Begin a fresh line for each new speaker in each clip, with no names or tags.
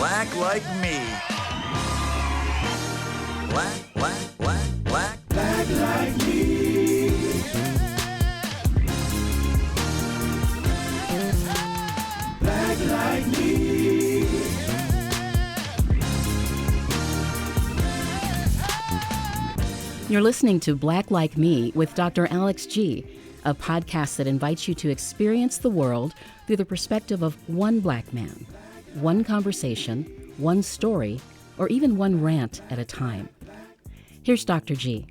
Black like me. Black like me. Black like me.
You're listening to Black Like Me with Dr. Alex G., a podcast that invites you to experience the world through the perspective of one black man, one conversation, one story, or even one rant at a time. Here's Dr. G.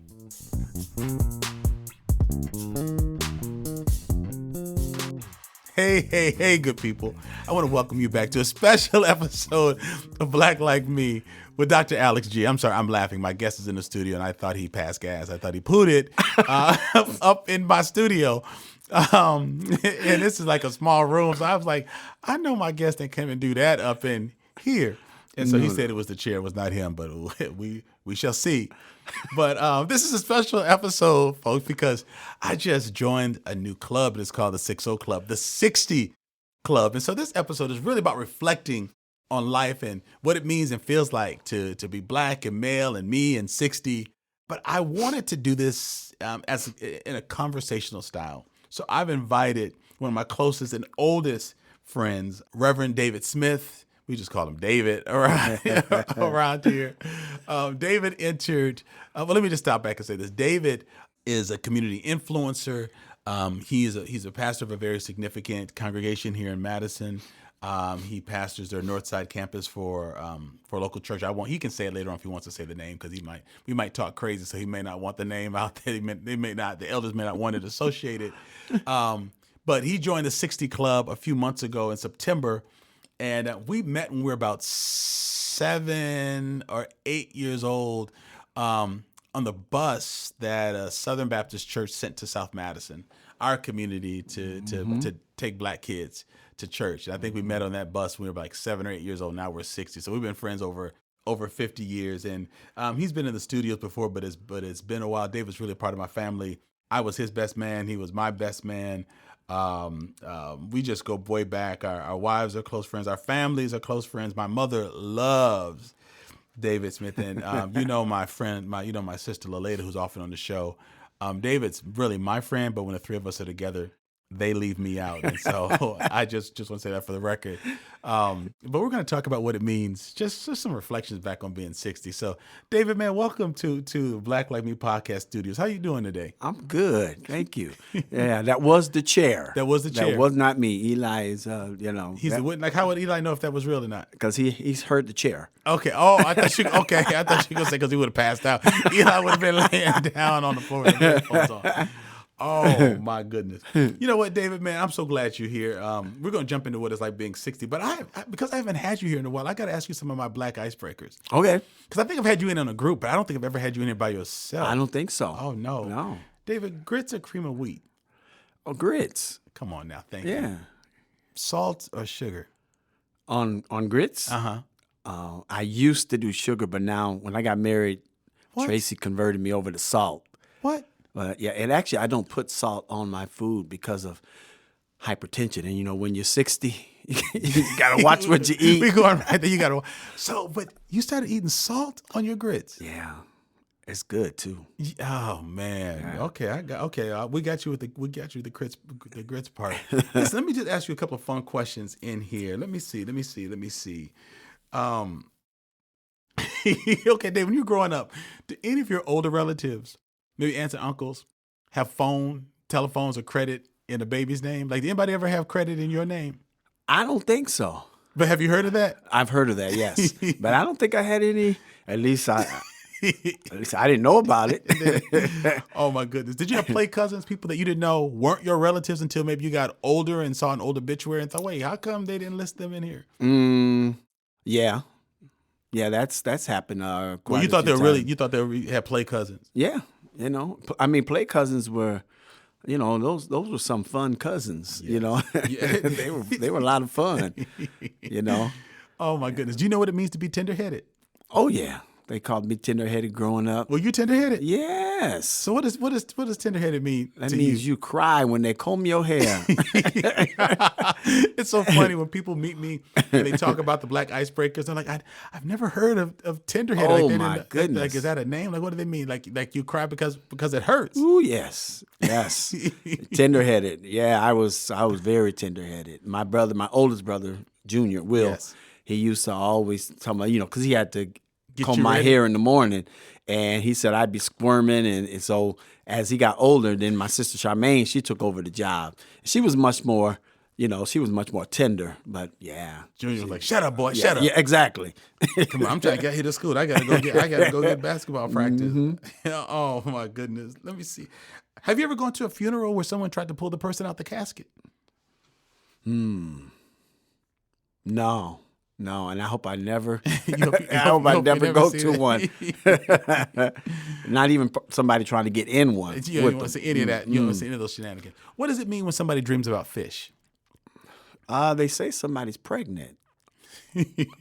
Hey, good people. I want to welcome you back to a special episode of Black Like Me with Dr. Alex G. I'm sorry, I'm laughing. My guest is in the studio, and I thought he passed gas. I thought he pooted up in my studio. And this is like a small room, so I was like, I know my guest didn't come and do that up in here. And so he said it was the chair, it was not him, but we shall see. But this is a special episode, folks, because I just joined a new club. It's called the 60 Club, the 60 Club. And so this episode is really about reflecting on life and what it means and feels like to be black and male and me and 60. But I wanted to do this in a conversational style. So I've invited one of my closest and oldest friends, Reverend David Smith. We just call him David around here. David entered, let me just stop back and say this. David is a community influencer. He's a pastor of a very significant congregation here in Madison. He pastors their Northside campus for a local church. He can say it later on if he wants to say the name, because we might talk crazy, so he may not want the name out there. The elders may not want it associated. But he joined the 60 Club a few months ago in September. And we met when we were about 7 or 8 years old on the bus that a Southern Baptist church sent to South Madison, our community, to take black kids to church. And I think we met on that bus when we were like 7 or 8 years old. Now we're 60. So we've been friends over 50 years. And he's been in the studios before, but it's been a while. David's really a part of my family. I was his best man. He was my best man. We just go way back. Our wives are close friends. Our families are close friends. My mother loves David Smith, and my friend, my sister Laleda, who's often on the show. David's really my friend, but when the three of us are together, they leave me out, and so I just want to say that for the record. But we're going to talk about what it means, just some reflections back on being 60. So, David, man, welcome to Black Like Me podcast studios. How you doing today?
I'm good, thank you. Yeah, that was the chair.
That was the chair.
That was not me. Eli is,
He's how would Eli know if that was real or not?
Because he's heard the chair.
Okay. Oh, I thought you were going to say because he would have passed out. Eli would have been laying down on the floor with the headphones on. Oh, my goodness. You know what, David, man, I'm so glad you're here. We're going to jump into what it's like being 60. But because I haven't had you here in a while, I got to ask you some of my black icebreakers.
Okay.
Because I think I've had you in on a group, but I don't think I've ever had you in here by yourself.
I don't think so.
Oh, no.
No.
David, grits or cream of wheat?
Oh, grits.
Come on now. Thank you.
Yeah.
Salt or sugar?
On grits?
Uh-huh.
I used to do sugar, but now when I got married,
What?
Tracy converted me over to salt.
What?
Yeah, and actually, I don't put salt on my food because of hypertension. And when you're 60, you gotta watch what you eat.
We going right there. You gotta. So, but you started eating salt on your grits.
Yeah, it's good too.
Oh man.
Yeah.
Okay. We got you with the grits part. Listen, let me just ask you a couple of fun questions in here. Let me see. Okay, Dave. When you were growing up, did any of your older relatives, maybe aunts and uncles, have telephones, or credit in a baby's name? Like, did anybody ever have credit in your name?
I don't think so.
But have you heard of that?
I've heard of that, yes. But I don't think I had any. At least I didn't know about it.
Oh my goodness! Did you have play cousins, people that you didn't know weren't your relatives until maybe you got older and saw an old obituary and thought, wait, how come they didn't list them in here?
Yeah, that's happened.
Well, you thought they had play cousins.
Yeah, play cousins were. Those were some fun cousins.
Yes.
They were a lot of fun.
Oh my goodness! Do you know what it means to be tender-headed?
Oh yeah. They called me tender-headed growing up.
Were you tender-headed?
Yes.
So what does tender-headed mean
That
to
means you cry when they comb your hair.
It's so funny when people meet me and they talk about the black icebreakers. They're like, I've never heard of tender-headed.
Oh,
like, they
my
didn't-
goodness.
Like, is that a name? Like, what do they mean? Like you cry because it hurts.
Ooh, yes. Tender-headed. Yeah, I was very tender-headed. My oldest brother, Junior, Will,
Yes.
he used to always tell me, because he had to
Get
comb
you
my
ready?
hair in the morning. And he said I'd be squirming. And so as he got older, then my sister Charmaine, she took over the job. She was much more, tender. But yeah.
Junior was like, shut up, boy, shut up.
Yeah, exactly.
Come on, I'm trying to get here to school. I gotta go get basketball practice. Oh my goodness. Let me see. Have you ever gone to a funeral where someone tried to pull the person out the casket?
No, and I hope I never.
You hope
I hope I
you
never go
see
to
that.
one. Not even somebody trying to get in one.
You don't want to see any of that. You don't want to see any of those shenanigans. What does it mean when somebody dreams about fish?
They say somebody's pregnant.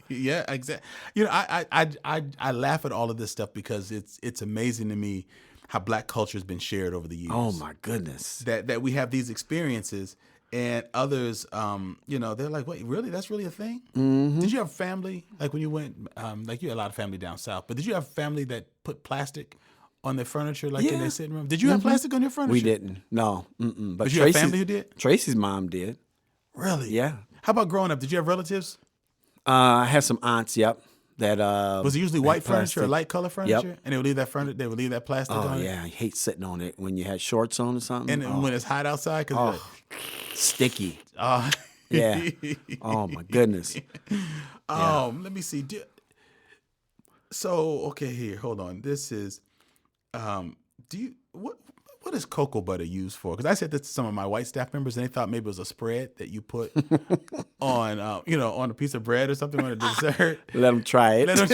Yeah, exactly. I laugh at all of this stuff because it's amazing to me how black culture has been shared over the years.
Oh my goodness.
That we have these experiences. And others, they're like, wait, really? That's really a thing? Mm-hmm. Did you have family, like when you went, like you had a lot of family down south, but did you have family that put plastic on their furniture, like in their sitting room? Did you have plastic on your furniture?
We didn't. No. Mm-mm. But
Did you have family who did?
Tracy's mom did.
Really?
Yeah.
How about growing up? Did you have relatives?
I had some aunts, yep. That
Was it usually white furniture or
plastic.
light color furniture?
Yep.
And they would leave that furniture, they would leave that plastic
Oh,
on it?
yeah. I hate sitting on it when you had shorts on or something.
And when it's hot outside? Cause
Sticky.
oh.
Yeah. Oh, my goodness.
Let me see. So, okay, here, hold on. This is, what is cocoa butter used for? Because I said this to some of my white staff members, and they thought maybe it was a spread that you put on, on a piece of bread or something on a dessert.
Let them try it.
Let them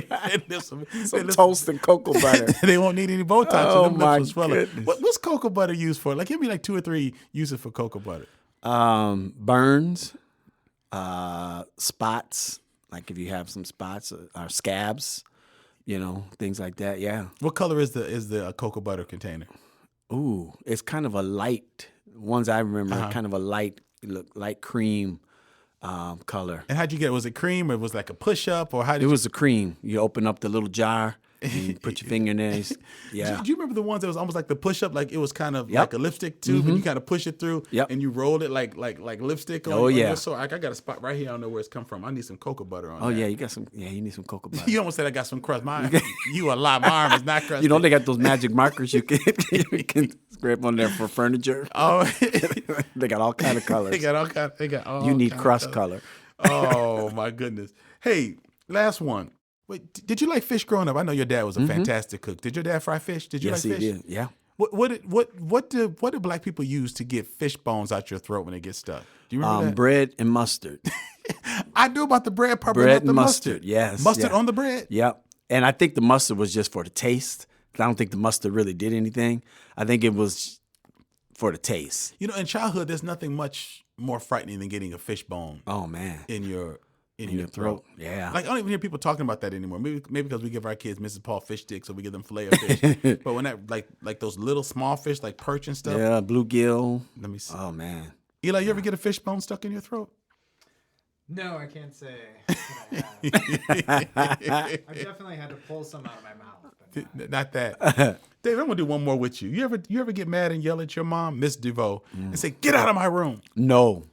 try
Some toast and cocoa butter.
They won't need any Botox.
Oh,
Them lips
my
will swell up.
goodness.
What's cocoa butter used for? Like, give me like 2 or 3 uses for cocoa butter.
Burns, spots, like if you have some spots or scabs, things like that. Yeah.
What color is the cocoa butter container?
Ooh, it's kind of a light. Ones I remember, kind of a light cream color.
And how'd you get it? Was it cream or it was like a push up or how did
It was a cream. You open up the little jar and you put your finger in there. Yeah.
Do you remember the ones that was almost like the push up? Like it was kind of
Yep.
like a lipstick tube and you kind of push it through
Yep.
and you rolled it like lipstick on,
Oh,
on
yeah.
your sword. I got a spot right here. I don't know where it's come from. I need some cocoa butter on
Oh,
that.
yeah, you need some cocoa butter.
You almost said I got some crust. You a lie. My arm is not crusty.
They got those magic markers you can scrape on there for furniture.
Oh,
They got all kind of colors.
they got all
You need
kind of
crust
colors.
color.
Oh my goodness. Hey, last one. Wait, did you like fish growing up? I know your dad was a fantastic cook. Did your dad fry fish? Did you
Yes,
like
he
fish?
did. Yeah.
What do black people use to get fish bones out your throat when they get stuck? Do you remember that?
Bread and mustard.
I knew about the bread part, but
Bread
not the
and
mustard.
mustard, yes,
Mustard
yeah.
on the bread.
Yep. And I think the mustard was just for the taste. I don't think the mustard really did anything. I think it was for the taste.
In childhood, there's nothing much more frightening than getting a fish bone
Oh, man.
in your
your
throat.
Yeah.
Like I don't even hear people talking about that anymore. Maybe because we give our kids Mrs. Paul fish sticks, or we give them fillet of fish. But when that like those little small fish like perch and stuff.
Yeah, bluegill.
Let me see.
Oh, man.
Eli, you ever get a fish bone stuck in your throat?
No, I can't say that I have. I've definitely had to pull some out of my mouth. But
Not that. Dave, I'm gonna do one more with you. You ever get mad and yell at your mom, Miss DeVoe, and say, "Get out of my room"?
No.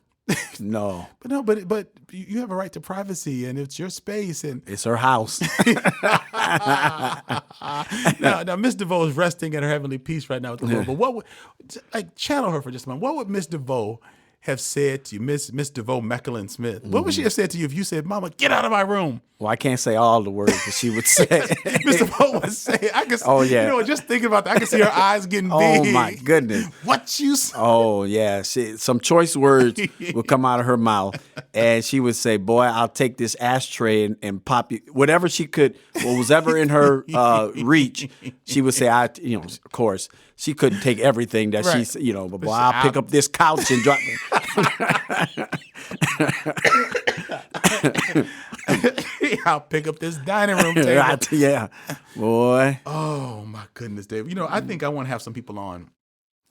No.
But no, but you have a right to privacy, and it's your space. And
It's her house.
now Miss DeVoe is resting at her heavenly peace right now with the Lord. But what would channel her for just a moment? What would Miss DeVoe have said to you, Miss DeVoe Meckelin Smith? What would she have said to you if you said, "Mama, get out of my room"?
Well, I can't say all the words that she would say.
Miss DeVoe would say, "I can."
Oh, yeah.
Just thinking about that, I can see her eyes getting
Oh,
big.
my goodness.
What you say?
Oh, yeah. Some choice words would come out of her mouth. And she would say, "Boy, I'll take this ashtray and pop you." Whatever she could, what was ever in her reach, she would say, of course, she couldn't take everything that
Right.
she said, but boy, I'll pick up this couch and drop it.
I'll pick up this dining room table.
Yeah, boy.
Oh my goodness, Dave. You know, I think I want to have some people on.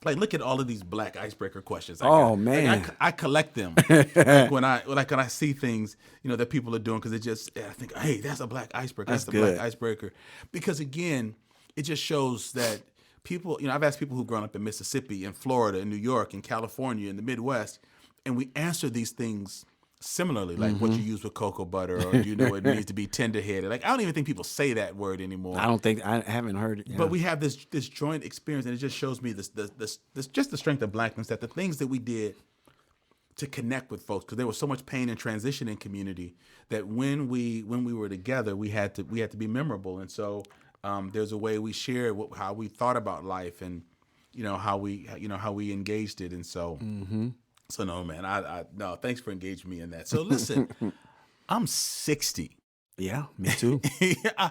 Like, look at all of these black icebreaker questions. I got.
Man,
like, I collect them. like when I see things, that people are doing, because I think, hey, that's a black icebreaker. That's a black icebreaker. Because again, it just shows that people. I've asked people who've grown up in Mississippi, in Florida, in New York, in California, in the Midwest, and we answer these things similarly, like what you use with cocoa butter, or it needs to be tender-headed. Like, I don't even think people say that word anymore.
I haven't heard it. Yeah.
But we have this joint experience, and it just shows me this just the strength of blackness, that the things that we did to connect with folks, because there was so much pain and transition in community, that when we were together, we had to be memorable. And so there's a way we shared how we thought about life, and how we engaged it. And so. So no, man, no, thanks for engaging me in that. So listen, I'm 60.
Yeah, me too.
Yeah.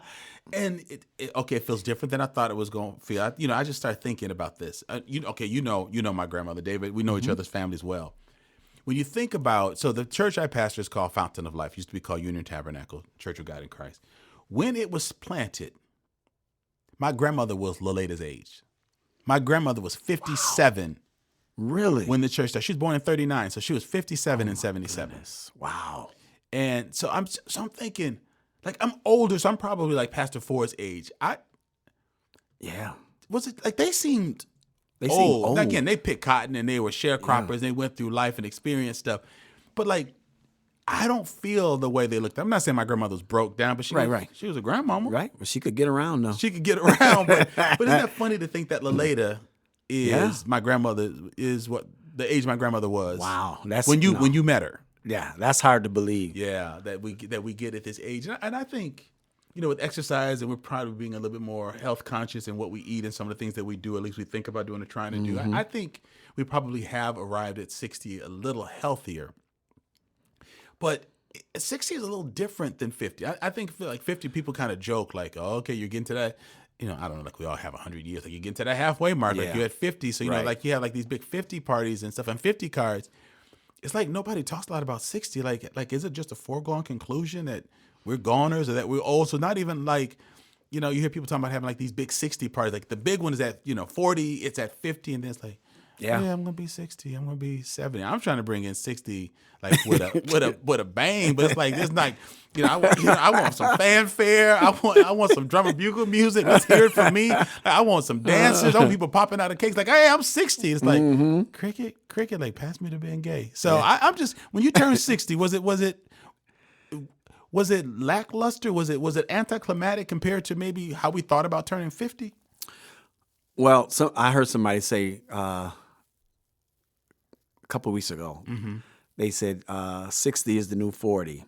And it feels different than I thought it was going to feel. I just started thinking about this. You know my grandmother, David. We know each other's families well. When you think about, so the church I pastor is called Fountain of Life. It used to be called Union Tabernacle, Church of God in Christ. When it was planted, my grandmother was Laleda's age. My grandmother was 57.
Really?
When the church started. She was born in 39, so she was 57 in 77.
Goodness. Wow.
And so I'm thinking, like, I'm older, so I'm probably like Pastor Ford's age. Was it like they seemed old. Again, they picked cotton and they were sharecroppers and they went through life and experienced stuff. But like, I don't feel the way they looked. I'm not saying my grandmother was broke down, but she was a grandmama.
Right. Well, she could get around though.
She could get around. But isn't that funny to think that Laleda is my grandmother, is what the age my grandmother was.
Wow. That's
when you met her.
Yeah, that's hard to believe.
Yeah, that we get at this age. And I think, with exercise, and we're probably being a little bit more health conscious in what we eat and some of the things that we do, at least we think about doing or trying to do. I think we probably have arrived at 60 a little healthier. But 60 is a little different than 50. I think like 50 people kind of joke like, oh, okay, you're getting to that. I don't know, like we all have 100 years. Like you get to that halfway mark, like you're at 50. So, like you have like these big 50 parties and stuff and 50 cards. It's like nobody talks a lot about 60. Like is it just a foregone conclusion that we're goners or that we're old? So not even like, you hear people talking about having like these big 60 parties. Like the big one is at, 40, it's at 50. And then it's like, yeah, I'm going to be 60. I'm going to be 70. I'm trying to bring in 60 like with a bang, but it's like it's like I want some fanfare. I want some drum and bugle music. Let's hear it from me. I want some dancers. I want people popping out of cakes like, hey, I'm 60. It's like cricket, like pass me the Bengay. So I'm just, when you turn 60, was it lackluster? Was it anticlimactic compared to maybe how we thought about turning 50?
Well, so I heard somebody say a couple of weeks ago, they said 60 is the new 40.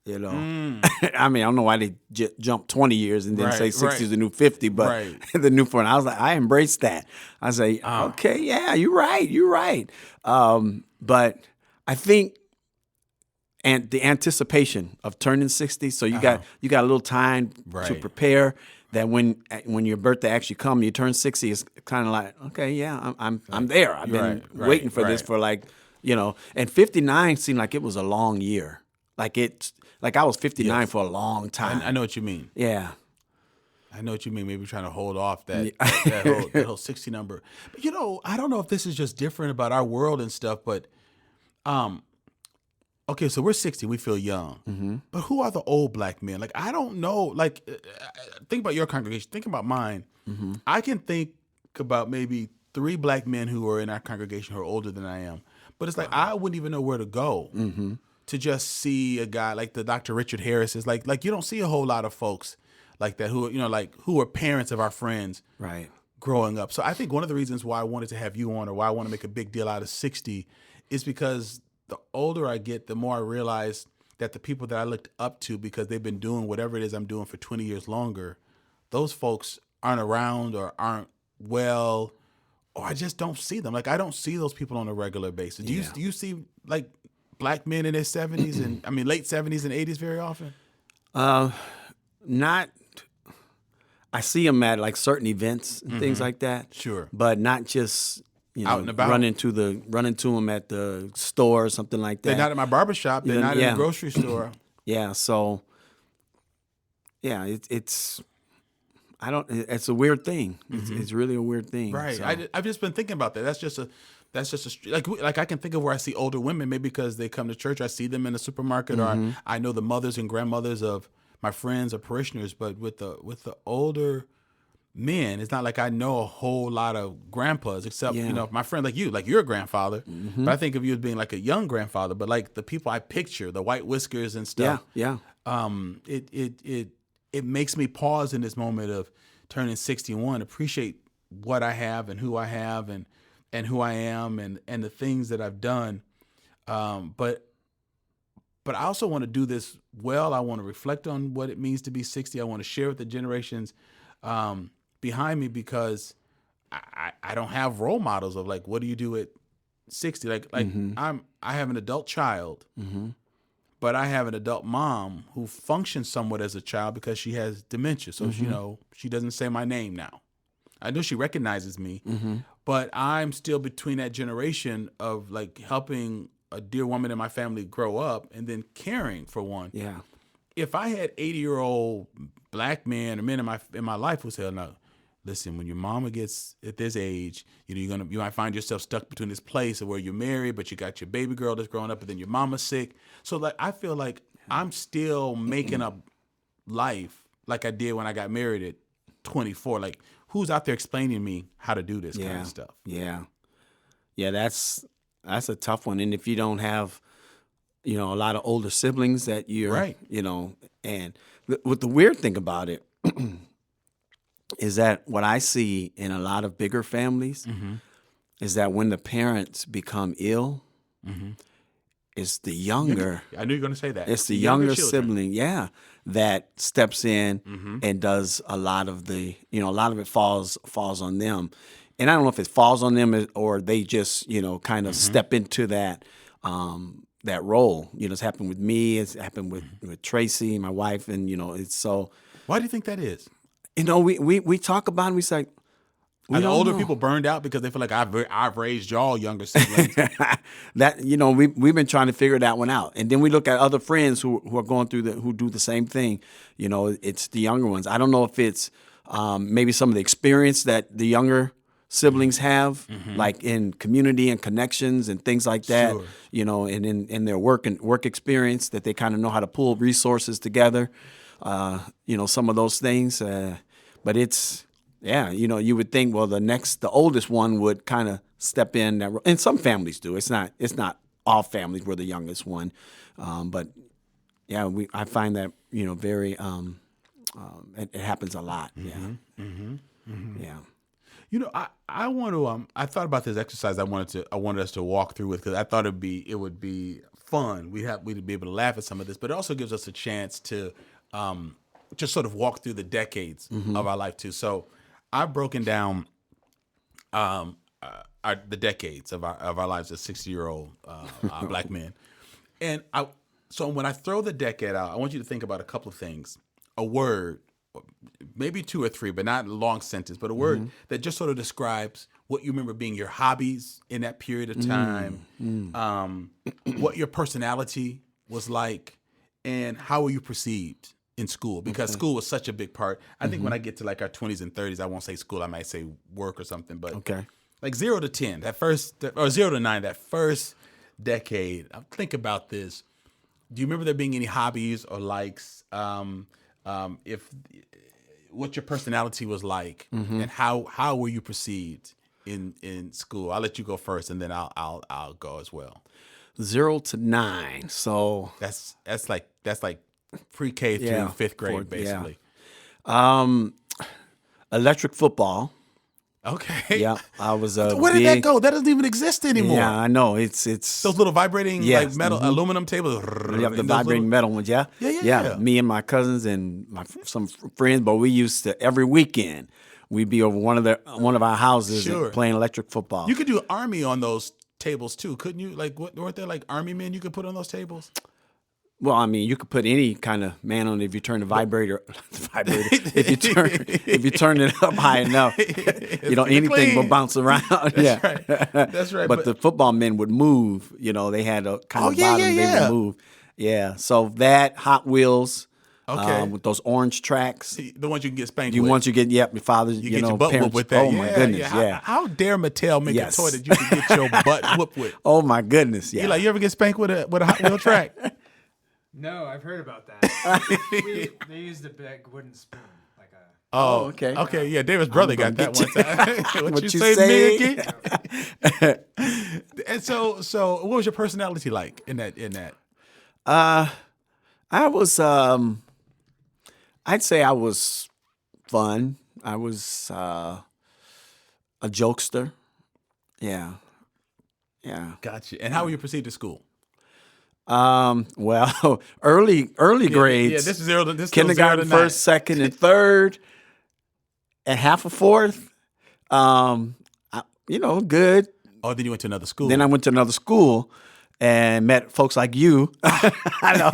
I mean, I don't know why they jumped 20 years and then say 60 is the new 50, but the new 40. I was like, I embrace that. I say, okay, yeah, you're right. But I think, and the anticipation of turning 60, so you got a little time to prepare. That when your birthday actually comes, you turn 60, it's kind of like, okay, yeah, I'm there. I've been waiting for this for like, and 59 seemed like it was a long year. Like I was 59 for a long time.
I know what you mean.
Yeah.
I know what you mean. Maybe trying to hold off that whole 60 number. But I don't know if this is just different about our world and stuff, but okay, so we're 60, we feel young. But who are the old black men? Like, I don't know. Like, think about your congregation. Think about mine. I can think about maybe 3 black men who are in our congregation who are older than I am. But it's like, I wouldn't even know where to go to just see a guy like the Dr. Richard Harris. Is like you don't see a whole lot of folks like that who, who are parents of our friends growing up. So I think one of the reasons why I wanted to have you on, or why I want to make a big deal out of 60, is because the older I get, the more I realize that the people that I looked up to because they've been doing whatever it is I'm doing for 20 years longer, those folks aren't around or aren't well, or I just don't see them. Like, I don't see those people on a regular basis. Do you see like black men in their 70s and late 70s and 80s very often?
Not. I see them at like certain events and things like that.
Sure,
but not just
out and about.
Run into them at the store or something like that.
They're not at my barbershop. They're not in the grocery store.
Yeah, so yeah, it's I don't. It's a weird thing. It's really a weird thing.
Right.
So,
I've just been thinking about that. That's just like I can think of where I see older women, maybe because they come to church. I see them in the supermarket, or I know the mothers and grandmothers of my friends or parishioners. But with the older men, it's not like I know a whole lot of grandpas, except my friend like you're a grandfather. But I think of you as being like a young grandfather. But like the people I picture, the white whiskers and stuff.
yeah.
It makes me pause in this moment of turning 61, appreciate what I have and who I have and who I am and the things that I've done. But I also want to do this well. I want to reflect on what it means to be 60. I want to share with the generations behind me, because I don't have role models of like, what do you do at 60? Like I have an adult child. But I have an adult mom who functions somewhat as a child because she has dementia. So, she doesn't say my name now. I know she recognizes me, but I'm still between that generation of like helping a dear woman in my family grow up and then caring for one.
Yeah.
If I had 80-year-old black men or men in my life who said, no, listen, when your mama gets at this age, you might find yourself stuck between this place of where you're married, but you got your baby girl that's growing up, and then your mama's sick. So like, I feel like I'm still making up life like I did when I got married at 24. Like, who's out there explaining to me how to do this kind of stuff?
Yeah. That's a tough one. And if you don't have, a lot of older siblings that you're,
right.
And what the weird thing about it is that what I see in a lot of bigger families is that when the parents become ill, it's the younger.
I knew you were going to say that.
It's the younger sibling, that steps in and does a lot of the, a lot of it falls on them. And I don't know if it falls on them or they just, kind of step into that that role. It's happened with me. It's happened with Tracy, my wife, and it's so.
Why do you think that is?
We talk about it. We say,
are the older people burned out because they feel like I've raised y'all younger siblings?
That we've been trying to figure that one out, and then we look at other friends who are going through who do the same thing. It's the younger ones. I don't know if it's maybe some of the experience that the younger siblings have, like in community and connections and things like that.
Sure.
And in their work experience, that they kind of know how to pull resources together. Some of those things. But it's, you would think, well, the oldest one would kind of step in that, and some families do. It's not all families were the youngest one. But yeah, I find that, very, it happens a lot. Yeah.
I want to, I thought about this exercise I wanted us to walk through with, because I thought it would be fun. We'd be able to laugh at some of this, but it also gives us a chance to, just sort of walk through the decades of our life too. So I've broken down the decades of our lives as 60-year-old black men. And so when I throw the decade out, I want you to think about a couple of things. A word, maybe two or three, but not a long sentence, but a word that just sort of describes what you remember being your hobbies in that period of time, what your personality was like, and how were you perceived in school, because school was such a big part. I think when I get to like our 20s and 30s, I won't say school, I might say work or something, but like 0 to 10, or 0 to 9, that first decade, think about this. Do you remember there being any hobbies or likes? If what your personality was like, and how were you perceived in school? I'll let you go first, and then I'll go as well.
0 to 9. So
that's like pre-K through fifth grade, basically.
Electric football.
Okay.
Yeah, I was
Where did that go? That doesn't even exist anymore.
Yeah, I know. It's
those little vibrating like metal aluminum tables.
You have the vibrating metal ones. Yeah. Me and my cousins and some friends, but we used to every weekend we'd be over one of our houses and playing electric football.
You could do Army on those tables too, couldn't you? Like, weren't there like Army men you could put on those tables?
Well, I mean, you could put any kind of man on it if you turn the vibrator. If you turn it up high enough, anything will bounce around.
That's right.
But the football men would move. They had a kind of bottom. They would move. Yeah. So that Hot Wheels,
Okay.
with those orange tracks.
The ones you can get spanked
You
with.
once you get your father,
You get your butt
parents.
whooped with that.
Oh my goodness, yeah.
How dare Mattel make
Yes.
a toy that you can get your butt whooped with?
Oh my goodness, yeah.
You ever get spanked with a Hot Wheel track?
No, I've heard about that. They used a big wooden spoon, like a.
Oh,
okay.
Okay, yeah, David's brother
gonna
got that
get
one time.
What
you
you
say,
say?
Mickey? And so what was your personality like in that?
I was I'd say I was fun. I was a jokester. Yeah. Yeah.
Gotcha. And how were you perceived at school?
Well, early grades.
Yeah, this is zero. This is
kindergarten,
0 to 9.
first, second, and third, and half of fourth. Good.
Oh, then you went to another school.
Then I went to another school and met folks like you. I know.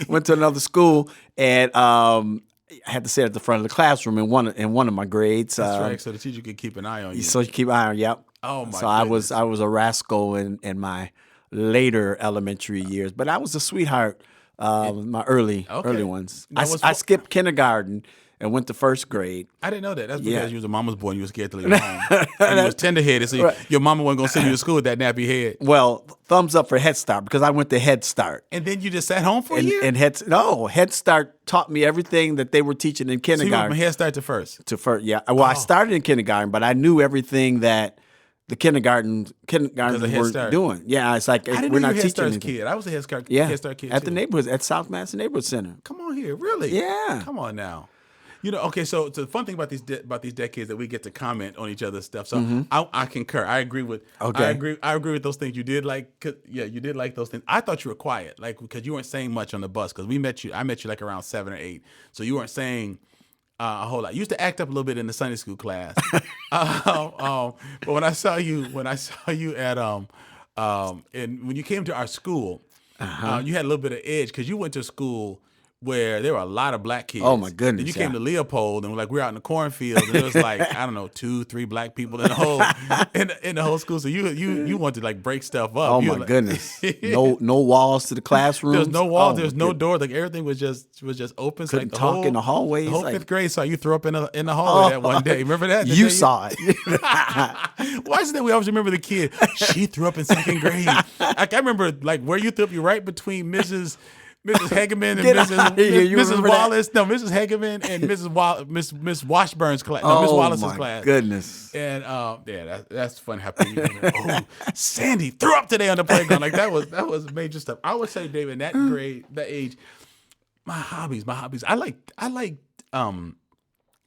Went to another school and I had to sit at the front of the classroom in one of my grades.
That's right. So the teacher could keep an eye on you.
So you keep an eye on. Yep.
Oh my.
So I was a rascal in my later elementary years, but I was a sweetheart. My early ones.
Now,
I skipped kindergarten and went to first grade.
I didn't know that. That's because
Yeah.
you was a mama's boy and you were scared to leave home. And you was tender-headed, so your mama wasn't going to send you to school with that nappy head.
Well, thumbs up for Head Start because I went to Head Start.
And then you just sat home for a
And,
year?
and Head Start taught me everything that they were teaching in
So you went
kindergarten.
from Head Start to first.
to first, yeah. Well, I started in kindergarten, but I knew everything that the kindergartners
Head
were
Start.
doing. Yeah, it's like
I didn't
we're
know
not
you were Head
teaching
Start's
anything.
kid. I was a Head Start,
Yeah,
Head Start kid
at
too.
the neighborhoods at South Mass Neighborhood Center.
Come on here, really?
Yeah.
Come on now. Okay. So the fun thing about these decades that we get to comment on each other's stuff. So I concur. I agree with.
Okay.
I agree with those things. You did like. You did like those things. I thought you were quiet, like because you weren't saying much on the bus. Because I met you like around 7 or 8. So you weren't saying a whole lot. You used to act up a little bit in the Sunday school class. But when I saw you at and when you came to our school, you had a little bit of edge because you went to school where there were a lot of black kids.
Oh, my goodness,
And you came
yeah.
to Leopold and we're out in the cornfield and there was like, I don't know, 2, 3 black people in the whole in the whole school. So you wanted to like break stuff up.
Oh
You
my
were like-
goodness! No walls to the classroom.
There was no wall.
Oh,
There was
my
no
goodness.
door. Like everything was just open. So,
Couldn't
like,
talk in the hallways,
The whole
like-
5th grade saw you throw up in the hallway that one day. Remember that?
You saw it.
Why is it that we always remember the kid? She threw up in 2nd grade. Like, I remember like where you threw up. You right between Mrs. Hageman and
Get outta here. You
Mrs.
remember that?
Wallace. No, Mrs. Hageman and Miss Washburn's class. No, Miss
Oh
Wallace's
my
class.
goodness!
And that's funny how people oh, Sandy threw up today on the playground. Like that was major stuff. I would say, David, in that grade, that age, my hobbies. I like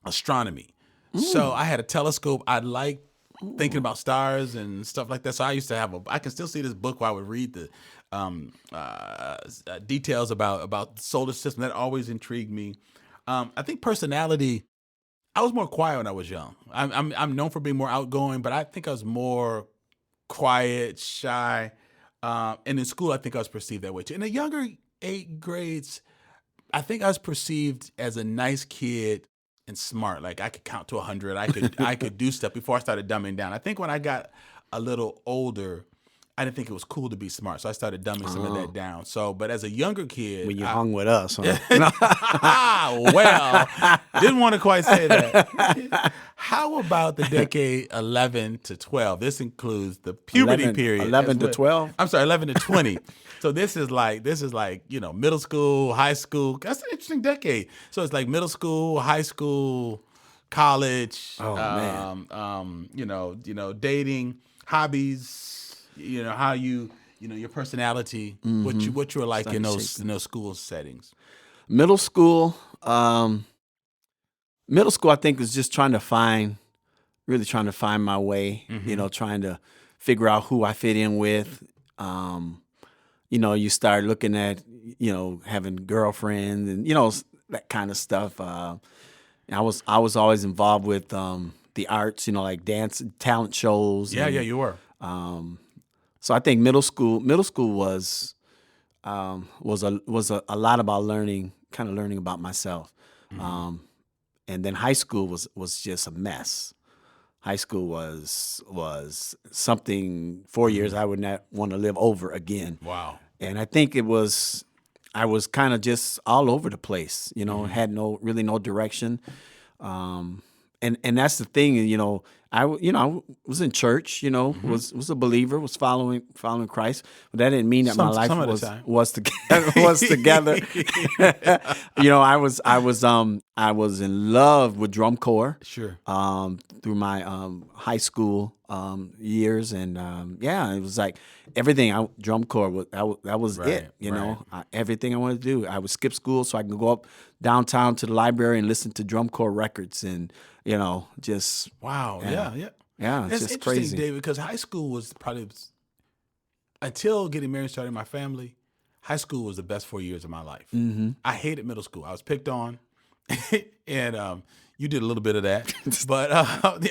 astronomy. So I had a telescope. I liked thinking about stars and stuff like that. So I used to have I can still see this book where I would read the details about the solar system. That always intrigued me. I think personality. I was more quiet when I was young. I'm known for being more outgoing, but I think I was more quiet, shy. And in school, I think I was perceived that way too. In the younger 8 grades, I think I was perceived as a nice kid and smart. Like I could count to 100. I could do stuff before I started dumbing down. I think when I got a little older, I didn't think it was cool to be smart, so I started dumbing some of that down. So, but as a younger kid,
When you hung with us, huh?
well, didn't want to quite say that. How about the decade 11 to 12? This includes the puberty
11
period.
11 to
as well.
12?
I'm sorry, 11 to 20. So this is like middle school, high school. That's an interesting decade. So it's like middle school, high school, college.
Oh, man.
Dating, hobbies. How your personality, what you were like in those school settings.
Middle school, I think is just really trying to find my way. Trying to figure out who I fit in with. You start looking at having girlfriends and that kind of stuff. I was always involved with the arts, like dance talent shows.
Yeah,
and,
you were.
So I think middle school was a lot about learning about myself. And then high school was just a mess. High school was something 4 years I would not want to live over again.
Wow.
And I think it was I was kind of just all over the place, had no direction. And that's the thing, I was in church, was a believer, was following Christ, but that didn't mean that my life
some of the time.
was together. Was together. I was in love with drum corps.
Sure.
Through my high school years, and it was like everything. Drum corps that was it. Everything I wanted to do. I would skip school so I can go up downtown to the library and listen to drum corps records, and just
wow, yeah.
It's
That's
just
interesting,
crazy.
David, because high school was probably until getting married and starting my family. High school was the best 4 years of my life. Mm-hmm. I hated middle school. I was picked on, and you did a little bit of that. But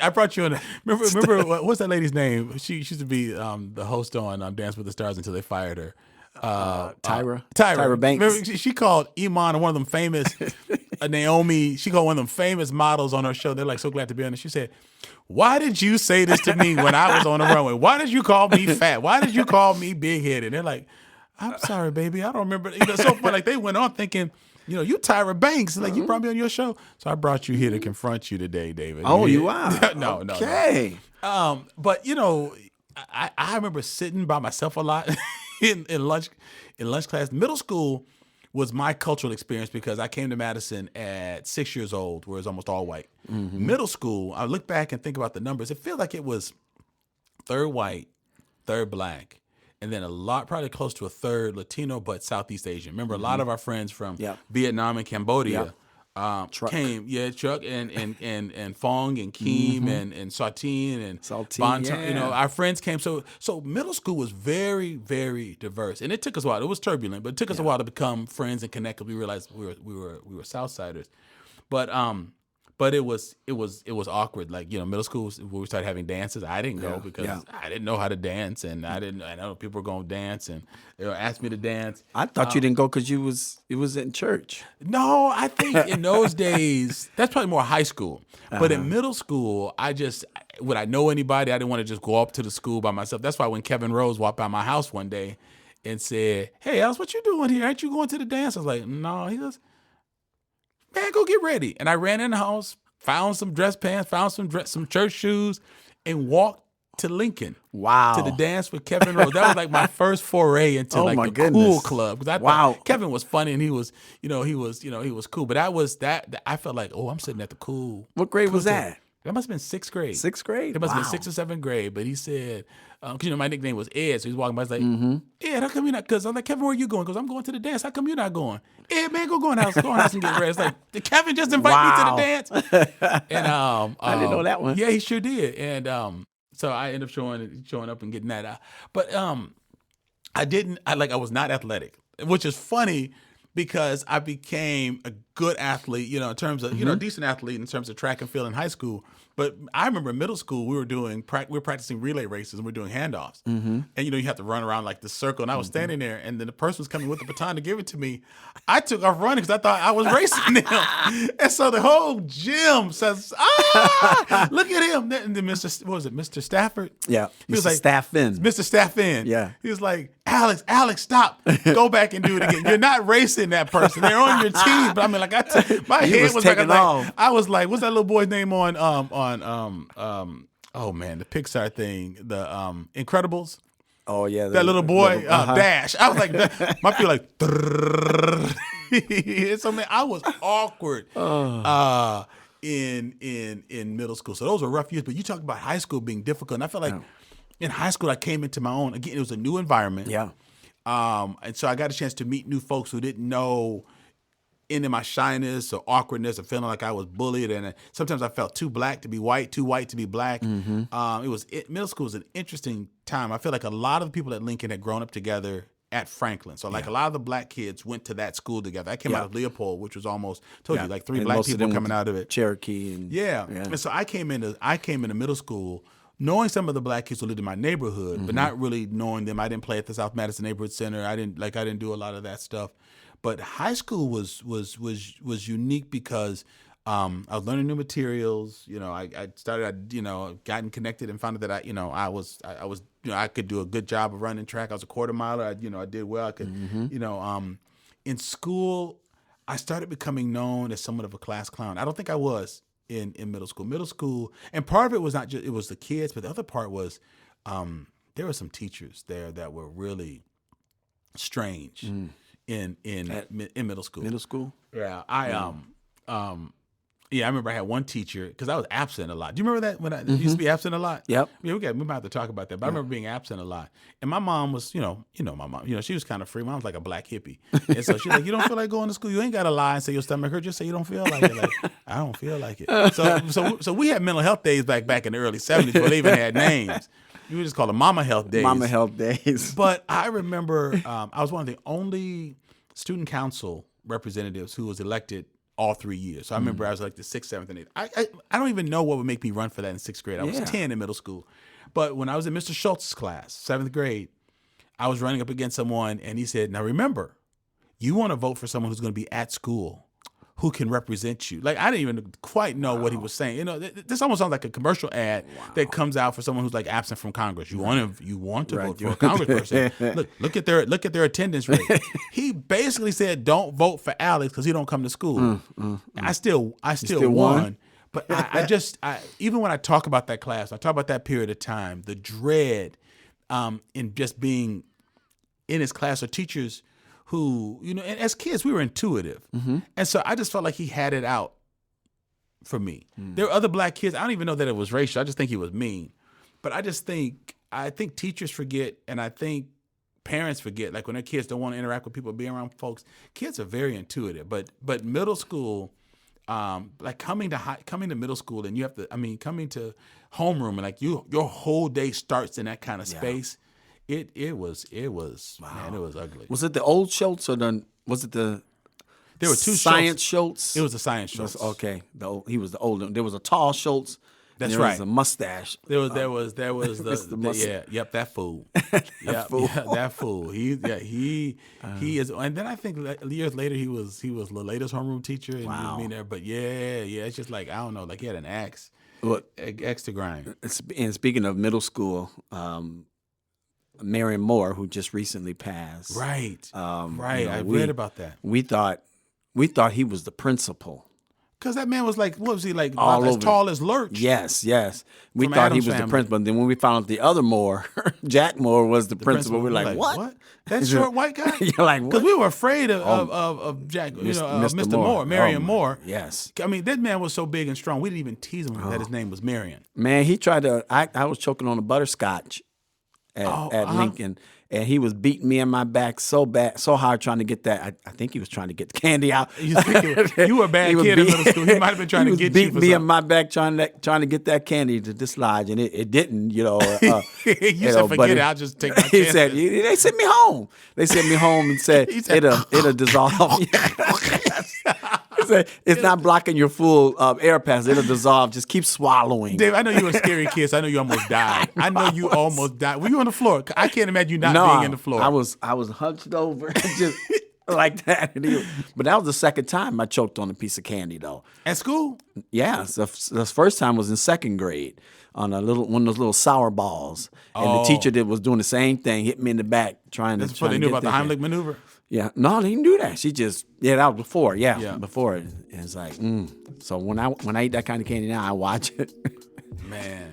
I brought you in. Remember what's that lady's name? She used to be the host on Dance with the Stars until they fired her.
Tyra Banks.
Remember, she called Iman, one of them famous Naomi. She called one of them famous models on her show. They're like so glad to be on it. She said, "Why did you say this to me when I was on the runway? Why did you call me fat? Why did you call me big headed?" They're like, "I'm sorry, baby. I don't remember." So funny. Like they went on thinking, you Tyra Banks. Like you brought me on your show. So I brought you here to confront you today, David.
Oh, you are?
No.
Okay.
But I remember sitting by myself a lot in lunch class. Middle school was my cultural experience because I came to Madison at 6 years old, where it was almost all white. Mm-hmm. Middle school, I look back and think about the numbers. It feels like it was third white, third black, and then probably close to a third Latino, but Southeast Asian. Remember, a lot of our friends from Vietnam and Cambodia came. Yeah, Chuck and Fong and Keem and Saltine and Bonton. Our friends came. So middle school was very, very diverse, and it took us a while. It was turbulent, but it took us a while to become friends and connect. We realized we were Southsiders, but it was awkward. Like middle school when we started having dances. I didn't go because I didn't know how to dance, and I know people were going to dance, and they asked me to dance.
I thought you didn't go because it was in church.
No, I think in those days that's probably more high school. But in middle school, would I know anybody? I didn't want to just go up to the school by myself. That's why when Kevin Rose walked by my house one day and said, "Hey, Alice, what you doing here? Aren't you going to the dance?" I was like, "No." He goes, "Man, go get ready." And I ran in the house, found some dress pants, found some church shoes, and walked to Lincoln.
Wow.
To the dance with Kevin Rose. That was like my first foray into cool club. Because I thought Kevin was funny and he was cool. But I felt like, I'm sitting at the cool.
What grade was that?
That must have been sixth grade.
Sixth grade?
It must have been sixth or seventh grade. But he said, because my nickname was Ed, so he's walking by. I was like, Ed, how come you not? Because I'm like, Kevin, where are you going? Because I'm going to the dance. How come you're not going? Ed, man, go in the house. Go in the house and get ready. It's like, did Kevin just invite me to the dance? And
I didn't know that one.
Yeah, he sure did. And so I ended up showing up and getting that. But I was not athletic, which is funny because I became a good athlete, in terms of, decent athlete in terms of track and field in high school. But I remember in middle school, we were practicing relay races and we were doing handoffs. Mm-hmm. And, you have to run around like the circle. And I was standing there and then the person was coming with the baton to give it to me. I took off running because I thought I was racing them. And so the whole gym says, look at him. And then Mr. Stafford?
Yeah.
He was like,
Staffin.
Mr. Staffin.
Yeah.
He was like, Alex, stop. Go back and do it again. You're not racing that person. They're on your team. But I mean, like, my head was
taking off.
I was like, what's that little boy's name on oh man, the Pixar thing, the Incredibles.
Oh yeah,
that little boy Dash. I was like, my feel like. So man, I was awkward in middle school. So those were rough years. But you talk about high school being difficult, and I felt like in high school I came into my own. Again, it was a new environment.
Yeah.
And so I got a chance to meet new folks who didn't know any of my shyness or awkwardness or feeling like I was bullied. And sometimes I felt too black to be white, too white to be black. Mm-hmm. Middle school was an interesting time. I feel like a lot of the people at Lincoln had grown up together at Franklin. So like a lot of the black kids went to that school together. I came out of Leopold, which was almost, you, like three black people coming out of it.
Cherokee. And
And so I came into middle school knowing some of the black kids who lived in my neighborhood, but not really knowing them. I didn't play at the South Madison Neighborhood Center. I didn't do a lot of that stuff. But high school was unique because I was learning new materials. I started, gotten connected and found out that I could do a good job of running track. I was a quarter miler. I did well. I could, in school, I started becoming known as somewhat of a class clown. I don't think I was in middle school. Middle school, and part of it was not just it was the kids, but the other part was there were some teachers there that were really strange in middle school.
Middle school?
Yeah, I remember I had one teacher because I was absent a lot. Do you remember that when I used to be absent a lot?
Yep.
Yeah, we might have to talk about that. But I remember being absent a lot. And my mom was, my mom, she was kind of free. My mom was like a black hippie. And so she's like, you don't feel like going to school? You ain't got to lie and say your stomach hurt. Just say you don't feel like it. Like, I don't feel like it. So we had mental health days back in the early 70s before they even had names. You would just call them Mama Health Days.
Mama Health Days.
But I remember I was one of the only student council representatives who was elected all 3 years. So I remember I was like the 6th, 7th, and 8th. I don't even know what would make me run for that in 6th grade. I was 10 in middle school. But when I was in Mr. Schultz's class, 7th grade, I was running up against someone, and he said, now remember, you want to vote for someone who's going to be at school who can represent you. Like, I didn't even quite know what he was saying. This almost sounds like a commercial ad that comes out for someone who's like absent from Congress. You want to vote for a congressperson. Look at their attendance rate. He basically said, don't vote for Alex because he don't come to school. I still won. But I even when I talk about that class, I talk about that period of time, the dread in just being in his class, or teachers who, and as kids, we were intuitive. And so I just felt like he had it out for me. There were other black kids. I don't even know that it was racial. I just think he was mean. But I think teachers forget, and I think parents forget, like when their kids don't want to interact with people, be around folks. Kids are very intuitive. But middle school, like coming to middle school, and you have to, coming to homeroom, and like your whole day starts in that kind of space. It was man, it was ugly.
Was it the old Schultz or was it the?
There were two
Science Schultz.
It was the Science Schultz.
Okay, he was the older. There was a tall Schultz.
That's
there
right.
was a mustache.
There was that fool. That fool. He is. And then I think years later he was Laleda's homeroom teacher, and he was being there. But it's just like, I don't know, like he had an axe. Axe to grind.
And speaking of middle school, Marion Moore, who just recently passed.
Right. I read about that.
We thought he was the principal.
Because that man was like, what was he like?
All
as
over.
Tall as Lurch.
Yes. We
From
thought
Addams
he was
family.
the principal. And then when we found out the other Moore, Jack Moore, was the principal, we're like, what?
That short white guy?
You're like, what?
Because we were afraid of Jack, Mr. Moore, Marion Moore.
Yes.
I mean, that man was so big and strong. We didn't even tease him that his name was Marion.
Man, he tried to. I was choking on a butterscotch at Lincoln, and he was beating me in my back so hard trying to get that. I think he was trying to get the candy out.
You were a bad kid in middle school. He might have been trying to get you
beating
for
me in
something.
my back trying to get that candy to dislodge, and it didn't.
You said, forget it. I'll just take my
He
chances.
said, they sent me home. They sent me home and said, it'll dissolve. He said, it's not blocking your full air pass. It'll dissolve. Just keep swallowing.
Dave, I know you were a scary kid, so I know you almost died. I know you almost died. Were you on the floor? I can't imagine you not being in the floor.
I was hunched over, just like that. But that was the second time I choked on a piece of candy, though.
At school?
Yeah, the first time was in 2nd grade on one of those little sour balls, and the teacher that was doing the same thing hit me in the back trying
That's
to.
before they knew about the Heimlich maneuver?
Yeah, no, they didn't do that. She just that was before. Yeah. Before. And it's like, So when I eat that kind of candy now, I watch it.
Man.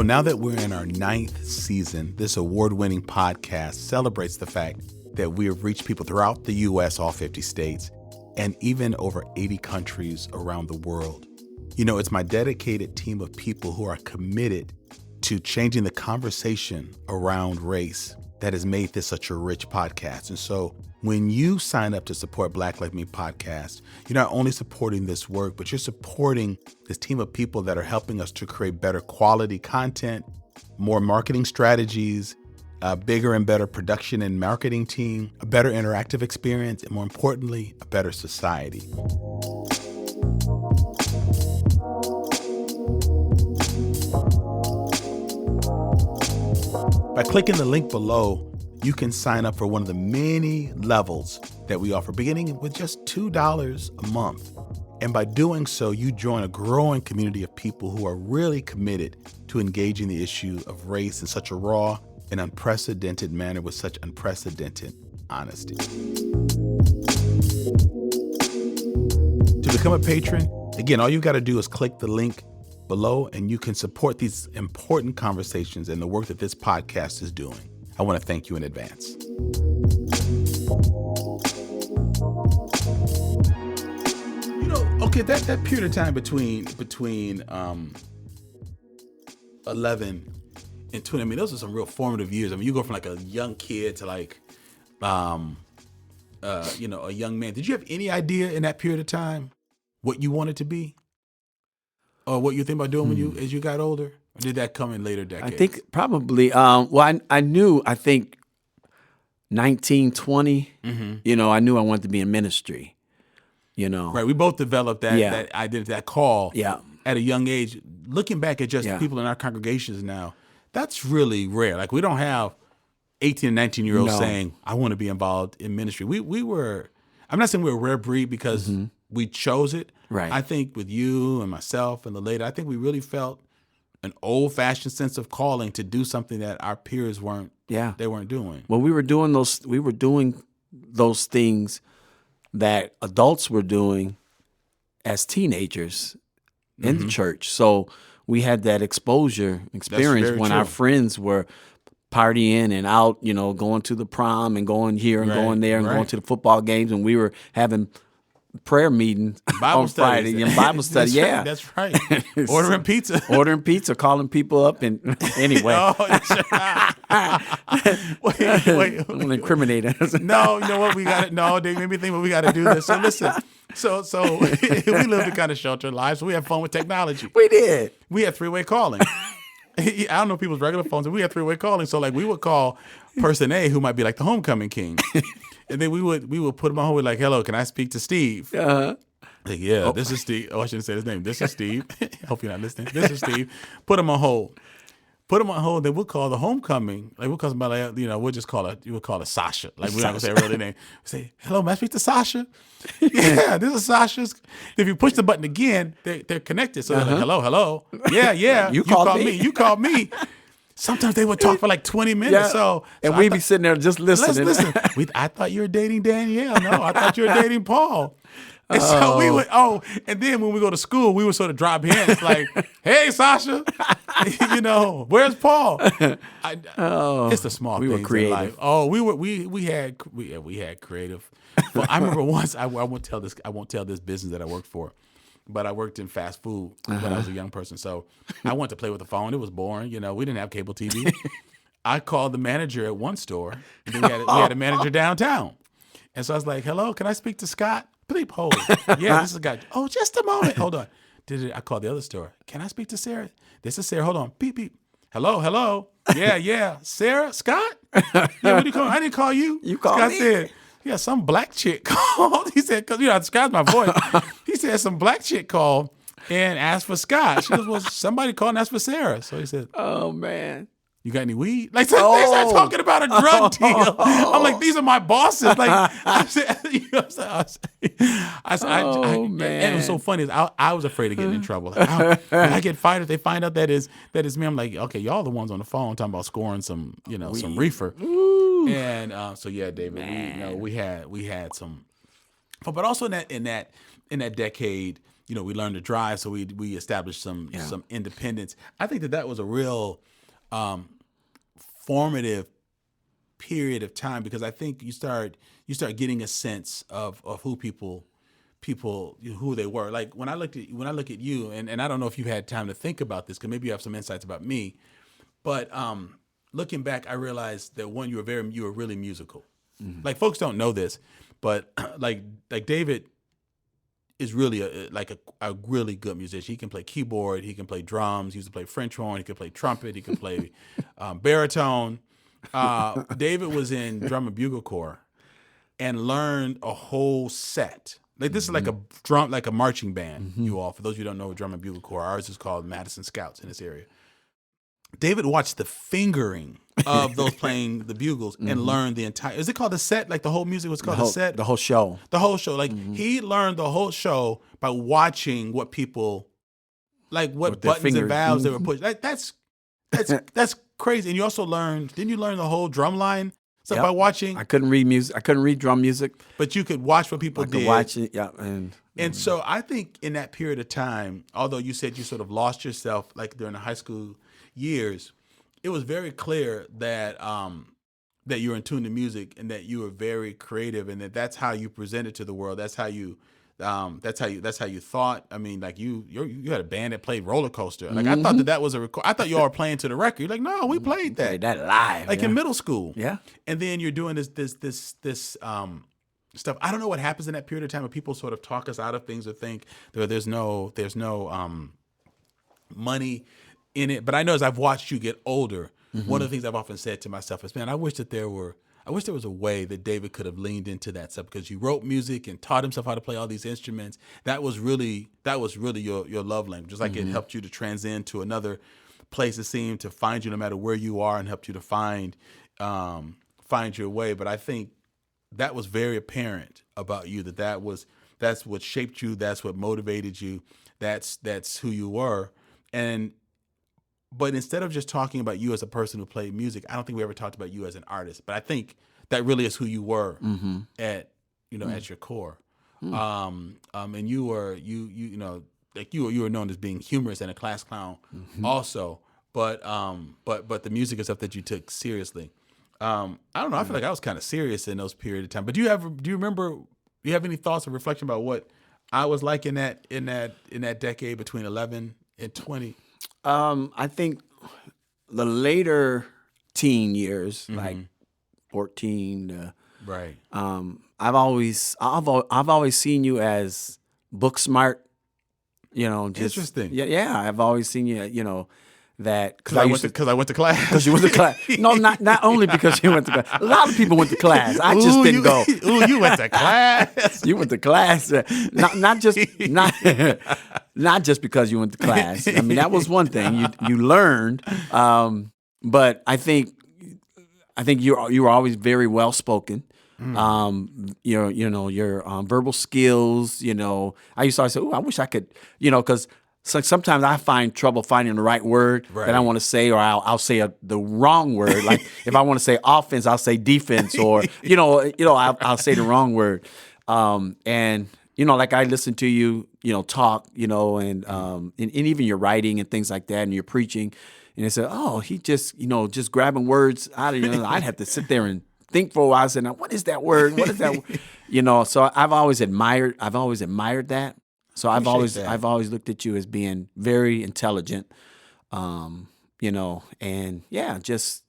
Now that we're in our 9th season, this award-winning podcast celebrates the fact that we have reached people throughout the U.S., all 50 states, and even over 80 countries around the world. It's my dedicated team of people who are committed to changing the conversation around race that has made this such a rich podcast. And so when you sign up to support Black Like Me podcast, you're not only supporting this work, but you're supporting this team of people that are helping us to create better quality content, more marketing strategies, a bigger and better production and marketing team, a better interactive experience, and more importantly, a better society. By clicking the link below, you can sign up for one of the many levels that we offer, beginning with just $2 a month. And by doing so, you join a growing community of people who are really committed to engaging the issue of race in such a raw and unprecedented manner with such unprecedented honesty. To become a patron, again, all you got to do is click the link below and you can support these important conversations and the work that this podcast is doing. I want to thank you in advance. You know, okay, that period of time between 11 and 20, I mean, those are some real formative years. I mean, you go from like a young kid to like, a young man. Did you have any idea in that period of time what you wanted to be? Or what you think about doing as you got older? Or did that come in later decades?
I think probably, I knew, 19, 20, I knew I wanted to be in ministry,
Right, we both developed that identity, that call at a young age. Looking back at just people in our congregations now, that's really rare. Like, we don't have 18 and 19-year-olds saying, I want to be involved in ministry. We were, I'm not saying we were a rare breed because we chose it.
Right.
I think with you and myself and the lady, I think we really felt an old-fashioned sense of calling to do something that our peers weren't doing.
Well, we were doing those things that adults were doing as teenagers in the church. So we had that experience when our friends were partying and out, going to the prom and going here and going there and going to the football games, and we were having prayer meetings on Friday and Bible study.
That's right. Ordering pizza,
calling people up, and anyway.
Wait.
Don't incriminate us.
No, you know what? They made me think, we got to do this. So listen, so we lived a kind of sheltered life, so we had fun with technology.
We did.
We had three-way calling. I don't know people's regular phones, but we had three-way calling. So like we would call person A, who might be like the homecoming king. And then we would put him on hold. We're like, hello, can I speak to Steve?
Uh-huh.
Like, this is Steve. Oh, I shouldn't say his name. This is Steve. Hope you're not listening. This is Steve. Put him on hold. Then we'll call the homecoming. Like, we'll call somebody, we'll just call it, you would call it Sasha. Like, we're not going to say her real name. We say, hello, may I speak to Sasha? Yeah, this is Sasha's. If you push the button again, they're connected. So they're like, hello. Yeah. You called me. You called me. Sometimes they would talk for like 20 minutes. So
we'd be sitting there just listening.
Listen. I thought you were dating Danielle. No, I thought you were dating Paul. And so we would, and then when we go to school, we would sort of drop hints like, hey, Sasha, where's Paul? It's the small things
were creative.
in life. Oh, we had creative. Well, I remember once, I won't tell this business that I worked for, but I worked in fast food when I was a young person. So I went to play with the phone. It was boring. We didn't have cable TV. I called the manager at one store. And then we had a manager downtown. And so I was like, hello, can I speak to Scott? Please hold. Yeah, this is a guy. Oh, just a moment. Hold on. I called the other store. Can I speak to Sarah? This is Sarah. Hold on. Beep, beep. Hello. Yeah. Sarah? Scott? Yeah, what do you call me? I didn't call you.
You called
Scott
me?
said, yeah, some black chick called. He said, because, I disguised my voice. He said some black chick called and asked for Scott. She goes, well, somebody called and asked for Sarah. So he said,
oh, man.
You got any weed? Like, they start talking about a drug deal. I'm like, these are my bosses. Like, I said, man. And it was so funny. I was afraid of getting in trouble. Like, when I get fired, if they find out that is me, I'm like, okay, y'all the ones on the phone talking about scoring some, some reefer. Ooh. And David, we had some, but also in that decade, we learned to drive, so we established some independence. I think that was a real formative period of time, because I think you start getting a sense of who people who they were. Like when I look at you, and I don't know if you've had time to think about this, because maybe you have some insights about me, but looking back, I realized that one, you were really musical. Mm-hmm. Like, folks don't know this, but like David is really a really good musician. He can play keyboard, he can play drums, he used to play French horn, he can play trumpet, he can play baritone. David was in drum and bugle corps and learned a whole set. Like, this is like a marching band, you all. For those of you who don't know what drum and bugle corps, ours is called Madison Scouts in this area. David watched the fingering of those playing the bugles and learned the entire. Is it called a set? Like the whole music was called a set.
The whole show.
The whole show. Like he learned the whole show by watching what people, like what
With their
buttons and
fingers.
valves they were pushing. That's crazy. And you also learned. Didn't you learn the whole drum line stuff
Yep.
by watching?
I couldn't read music. I couldn't read drum music.
But you could watch what people
I
did.
could watch it. Yeah,
And so I think in that period of time, although you said you sort of lost yourself like during the high school years, it was very clear that that you were in tune to music and that you were very creative and that's how you presented to the world. That's how you thought. I mean, like you had a band that played Roller Coaster. Like I thought that was a record. I thought you all were playing to the record. You're like, no, we played that.
Played that live.
Like in middle school.
Yeah.
And then you're doing this stuff. I don't know what happens in that period of time when people sort of talk us out of things or think there's no money in it. But I know as I've watched you get older, one of the things I've often said to myself is, man, I wish there was a way that David could have leaned into that stuff because you wrote music and taught himself how to play all these instruments. That was really your love language. Just like it helped you to transcend to another place. It seemed to find you no matter where you are and helped you to find your way. But I think that was very apparent about you that's what shaped you. That's what motivated you. That's who you were. But instead of just talking about you as a person who played music, I don't think we ever talked about you as an artist. But I think that really is who you were at your core. And you were you were known as being humorous and a class clown also. But the music and stuff that you took seriously. I don't know. I feel like I was kind of serious in those periods of time. But do you remember? Do you have any thoughts or reflection about what I was like in that decade between 11 and 20?
I think the later teen years, like 14.
Right.
I've always seen you as book smart. Just
Interesting.
Yeah. I've always seen you. That
Because I went to class.
Because you went to class. No, not only because you went to class. A lot of people went to class. I just didn't go.
Ooh, you went to class.
You went to class. Not just because you went to class. I mean, that was one thing you learned. But I think you were always very well spoken. Your verbal skills. I used to always say, "Oh, I wish I could." Because. So sometimes I find trouble finding the right word that I want to say, or I'll say the wrong word. Like if I want to say offense, I'll say defense, or I'll say the wrong word. And like I listen to you, talk, and even your writing and things like that, and your preaching, and they said, oh, he just just grabbing words out of I'd have to sit there and think for a while. I said, now what is that word? What is that? So I've always admired that. So I've always looked at you as being very intelligent, and just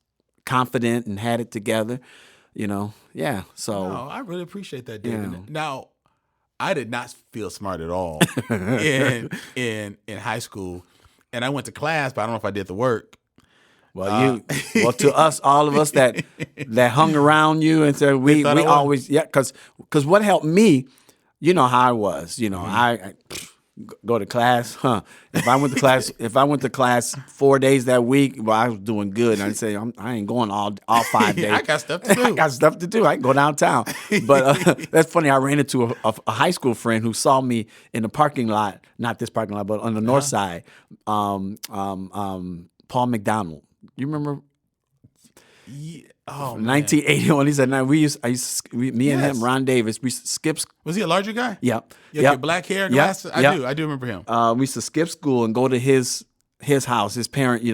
confident and had it together, yeah. So
no, I really appreciate that, David. Yeah. Now, I did not feel smart at all in high school, and I went to class, but I don't know if I did the work.
Well, to us, all of us that hung around you and said we always because what helped me. You know how I was. I go to class. If I went to class 4 days that week, well, I was doing good. And I'd say I ain't going all 5 days.
I got stuff to do.
I can go downtown. But that's funny. I ran into a high school friend who saw me in the parking lot, not this parking lot, but on the north side. Paul McDonald. You remember?
Yeah. Oh,
1981. He said, "Now me and him, Ron Davis, we skip."
Was he a larger guy?
Yep.
Yeah, black hair, glasses. I do remember him.
We used to skip school and go to his house. His parent,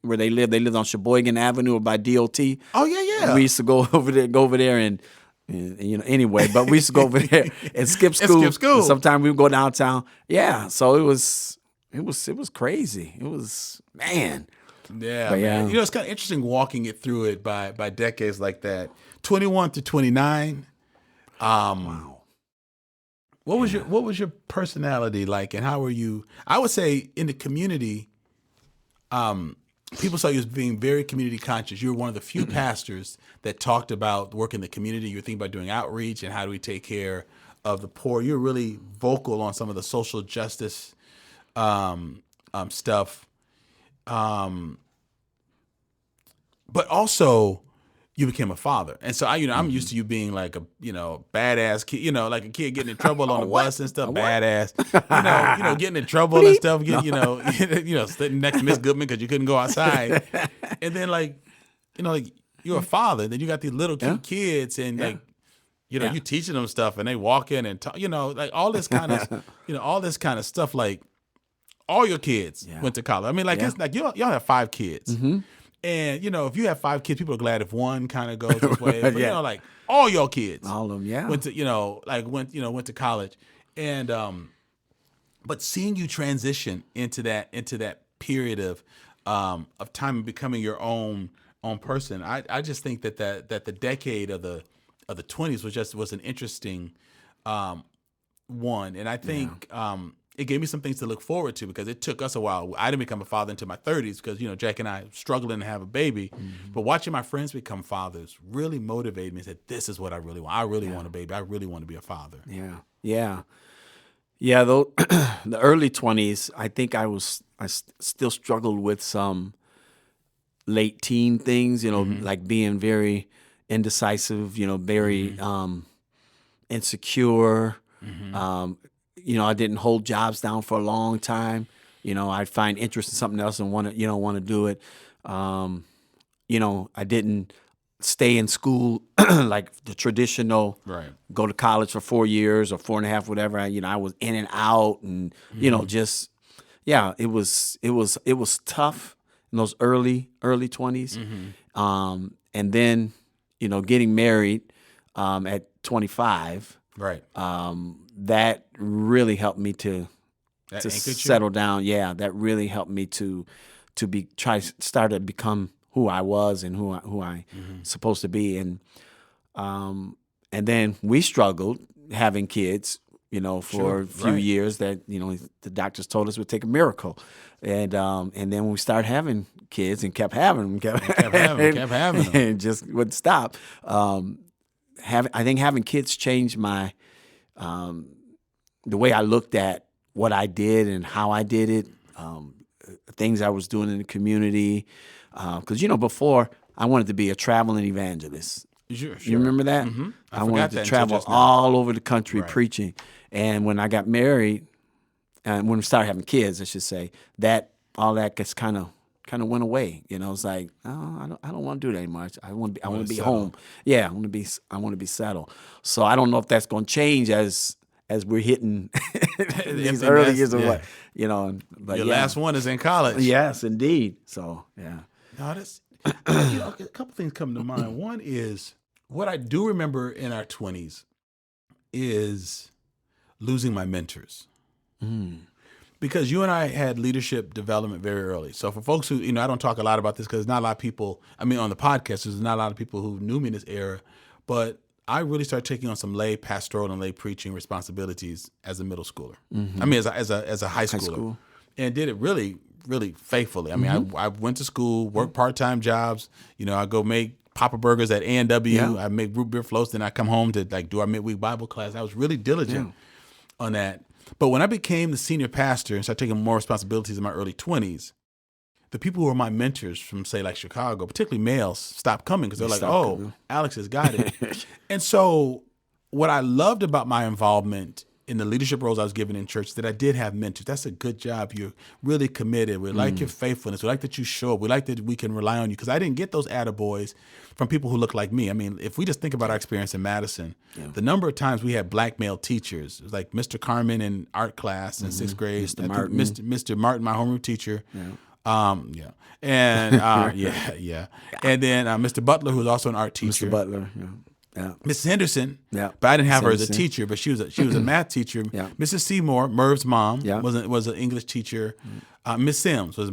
where they lived. They lived on Sheboygan Avenue by DOT.
Oh yeah.
And we used to go over there and anyway. But we used to go over there and skip school. And sometimes we would go downtown. Yeah. So it was crazy. It was man.
Yeah, man. It's kind of interesting walking it through it by decades like that. 21 to 29. Wow. What was your personality like, and how were you? I would say in the community, people saw you as being very community conscious. You were one of the few pastors that talked about work in the community. You were thinking about doing outreach and how do we take care of the poor. You were really vocal on some of the social justice stuff. but also you became a father. And so I'm used to you being like a, badass kid, like a kid getting in trouble on the bus and stuff, badass, getting in trouble and stuff, sitting next to Miss Goodman because you couldn't go outside. And then like you're a father, then you got these little cute kids and you teaching them stuff and they walk in and talk, like all this kind of, all this kind of stuff, like all your kids went to college. I mean, like it's like y'all have 5 kids. Mm-hmm. And, if you have 5 kids, people are glad if one kind of goes this way. But, like all your kids.
All of them,
went to, went to college. And, but seeing you transition into that period of time of becoming your own person, I just think that the decade of the 20s was an interesting one. And I think it gave me some things to look forward to because it took us a while. I didn't become a father until my 30s because, Jack and I struggling to have a baby. Mm-hmm. But watching my friends become fathers really motivated me and said, this is what I really want. I really want a baby. I really want to be a father.
Yeah. Yeah. Yeah, though the early 20s, I think I still struggled with some late teen things, like being very indecisive, very insecure. Mm-hmm. I didn't hold jobs down for a long time. I'd find interest in something else and want to do it. I didn't stay in school like the traditional, go to college for 4 years or 4.5, whatever. I was in and out and, it was tough in those early 20s. Mm-hmm. And then, getting married at 25.
Right.
That really helped me to settle down. Yeah, that really helped me to start to become who I was and who I supposed to be. And then we struggled having kids, for a few years that, the doctors told us would take a miracle. And then when we started having kids and kept having them, and just wouldn't stop. I think having kids changed my the way I looked at what I did and how I did it, things I was doing in the community. Because, before I wanted to be a traveling evangelist.
Sure.
You remember that?
Mm-hmm.
I wanted to travel all over the country preaching. And when I got married, and when we started having kids, I should say, all that gets kind of went away. It's like, oh, I don't want to do that anymore. I want to be home. Yeah, I want to be settled. So I don't know if that's going to change as we're hitting these early years of what, But
your last one is in college.
Yes, indeed. So yeah.
No, that's a couple things come to mind. One is what I do remember in our 20s is losing my mentors. Mm. Because you and I had leadership development very early. So for folks who, I don't talk a lot about this because not a lot of people, on the podcast, there's not a lot of people who knew me in this era, but I really started taking on some lay pastoral and lay preaching responsibilities as a middle schooler. Mm-hmm. As a high schooler. And did it really, really faithfully. I went to school, worked part-time jobs. I go make Papa Burgers at A&W. Yeah. I make root beer floats. Then I come home to do our midweek Bible class. I was really diligent on that. But when I became the senior pastor and started taking more responsibilities in my early 20s, the people who were my mentors from, say, like Chicago, particularly males, stopped coming because they're like, oh, Alex has got it. And so what I loved about my involvement in the leadership roles I was given in church, that I did have mentors. That's a good job. You're really committed. We like your faithfulness. We like that you show up. We like that we can rely on you. Because I didn't get those attaboys from people who look like me. If we just think about our experience in Madison, the number of times we had black male teachers, it was like Mr. Carmen in art class in 6th grade,
Mr. Martin.
Mr. Martin, my homeroom teacher. And and then Mr. Butler, who was also an art teacher.
Mr. Butler, yeah.
Mrs. Henderson, but I didn't have her as a teacher, but she was a math teacher.
Yeah.
Mrs. Seymour, Merv's mom, was an English teacher. Miss Sims was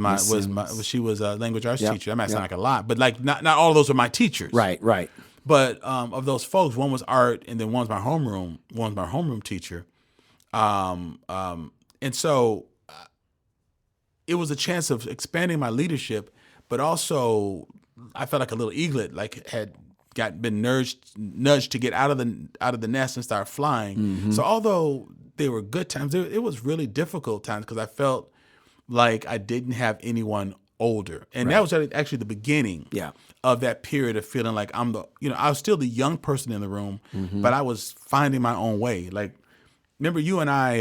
she was a language arts teacher. That might sound like a lot, but like not all of those are my teachers.
Right.
But of those folks, one was art, and then one's my homeroom teacher. And so it was a chance of expanding my leadership, but also I felt like a little eaglet, like had been nudged to get out of the nest and start flying. Mm-hmm. So although they were good times, it was really difficult times because I felt like I didn't have anyone older. And that was actually the beginning
Yeah.
of that period of feeling like I was still the young person in the room, but I was finding my own way. Like, remember you and I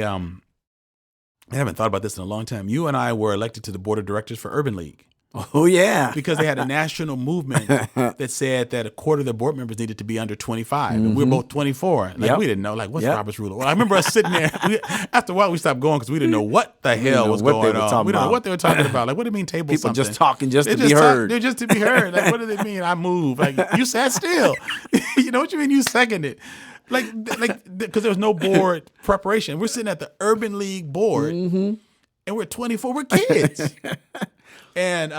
haven't thought about this in a long time. You and I were elected to the board of directors for Urban League.
Oh, yeah.
Because they had a national movement that said that a quarter of the board members needed to be under 25. And we were both 24. Like, we didn't know. Like, what's Robert's rule? Well, I remember us sitting there. After a while, we stopped going because we didn't know what the hell was going on. We didn't know what they were talking about. Like, what do you mean table
People
something?
just talking just to be heard.
They're just to be heard. Like, what do they mean? I moved. Like, you sat still. You know what you mean? You seconded. Like, because there was no board preparation. We're sitting at the Urban League board, and we're 24. We're kids. And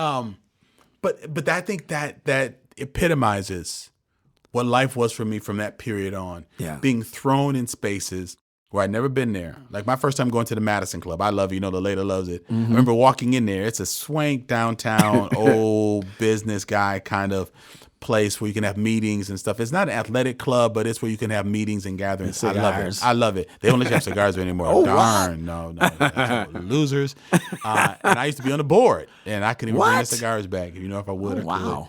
but I think that epitomizes what life was for me from that period on.
Yeah.
Being thrown in spaces where I'd never been there. Like my first time going to the Madison Club. I love it. You know, the lady loves it. I remember walking in there. It's a swank downtown, old business guy kind of place where you can have meetings and stuff. It's not an athletic club, but it's where you can have meetings and gatherings. I love it. I love it. They don't let you have cigars anymore.
Oh,
darn. No. Losers. And I used to be on the board, and I couldn't even bring the cigars back. If you know, if I would, I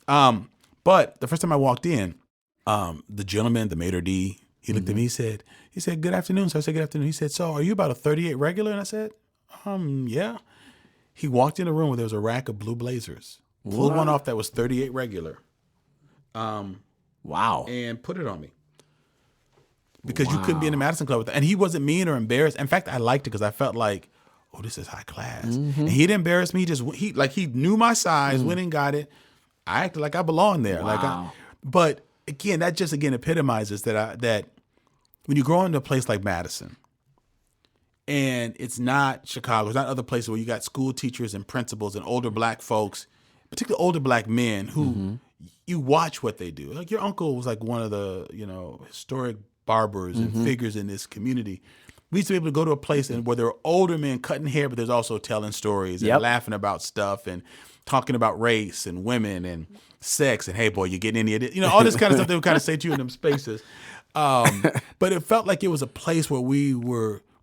could. But the first time I walked in, the gentleman, the maitre d', he looked at me. He said, "Good afternoon." So I said, "Good afternoon." He said, "So are you about a 38 regular?" And I said, "Yeah." He walked in a room where there was a rack of blue blazers. Pulled one off that was 38 regular. And put it on me. Because you couldn't be in the Madison Club with that. And he wasn't mean or embarrassed. In fact, I liked it because I felt like, oh, this is high class. And he didn't embarrass me. He knew my size, went and got it. I acted like I belonged there. But again, that just epitomizes that when you grow into a place like Madison, and it's not Chicago, it's not other places where you got school teachers and principals and older black folks, particularly older black men who you watch what they do. Like your uncle was like one of the, historic barbers and figures in this community. We used to be able to go to a place where there were older men cutting hair, but there's also telling stories and laughing about stuff and talking about race and women and sex and, hey, boy, you're getting any of it. All this kind of stuff they would kind of say to you in them spaces. But it felt like it was a place where we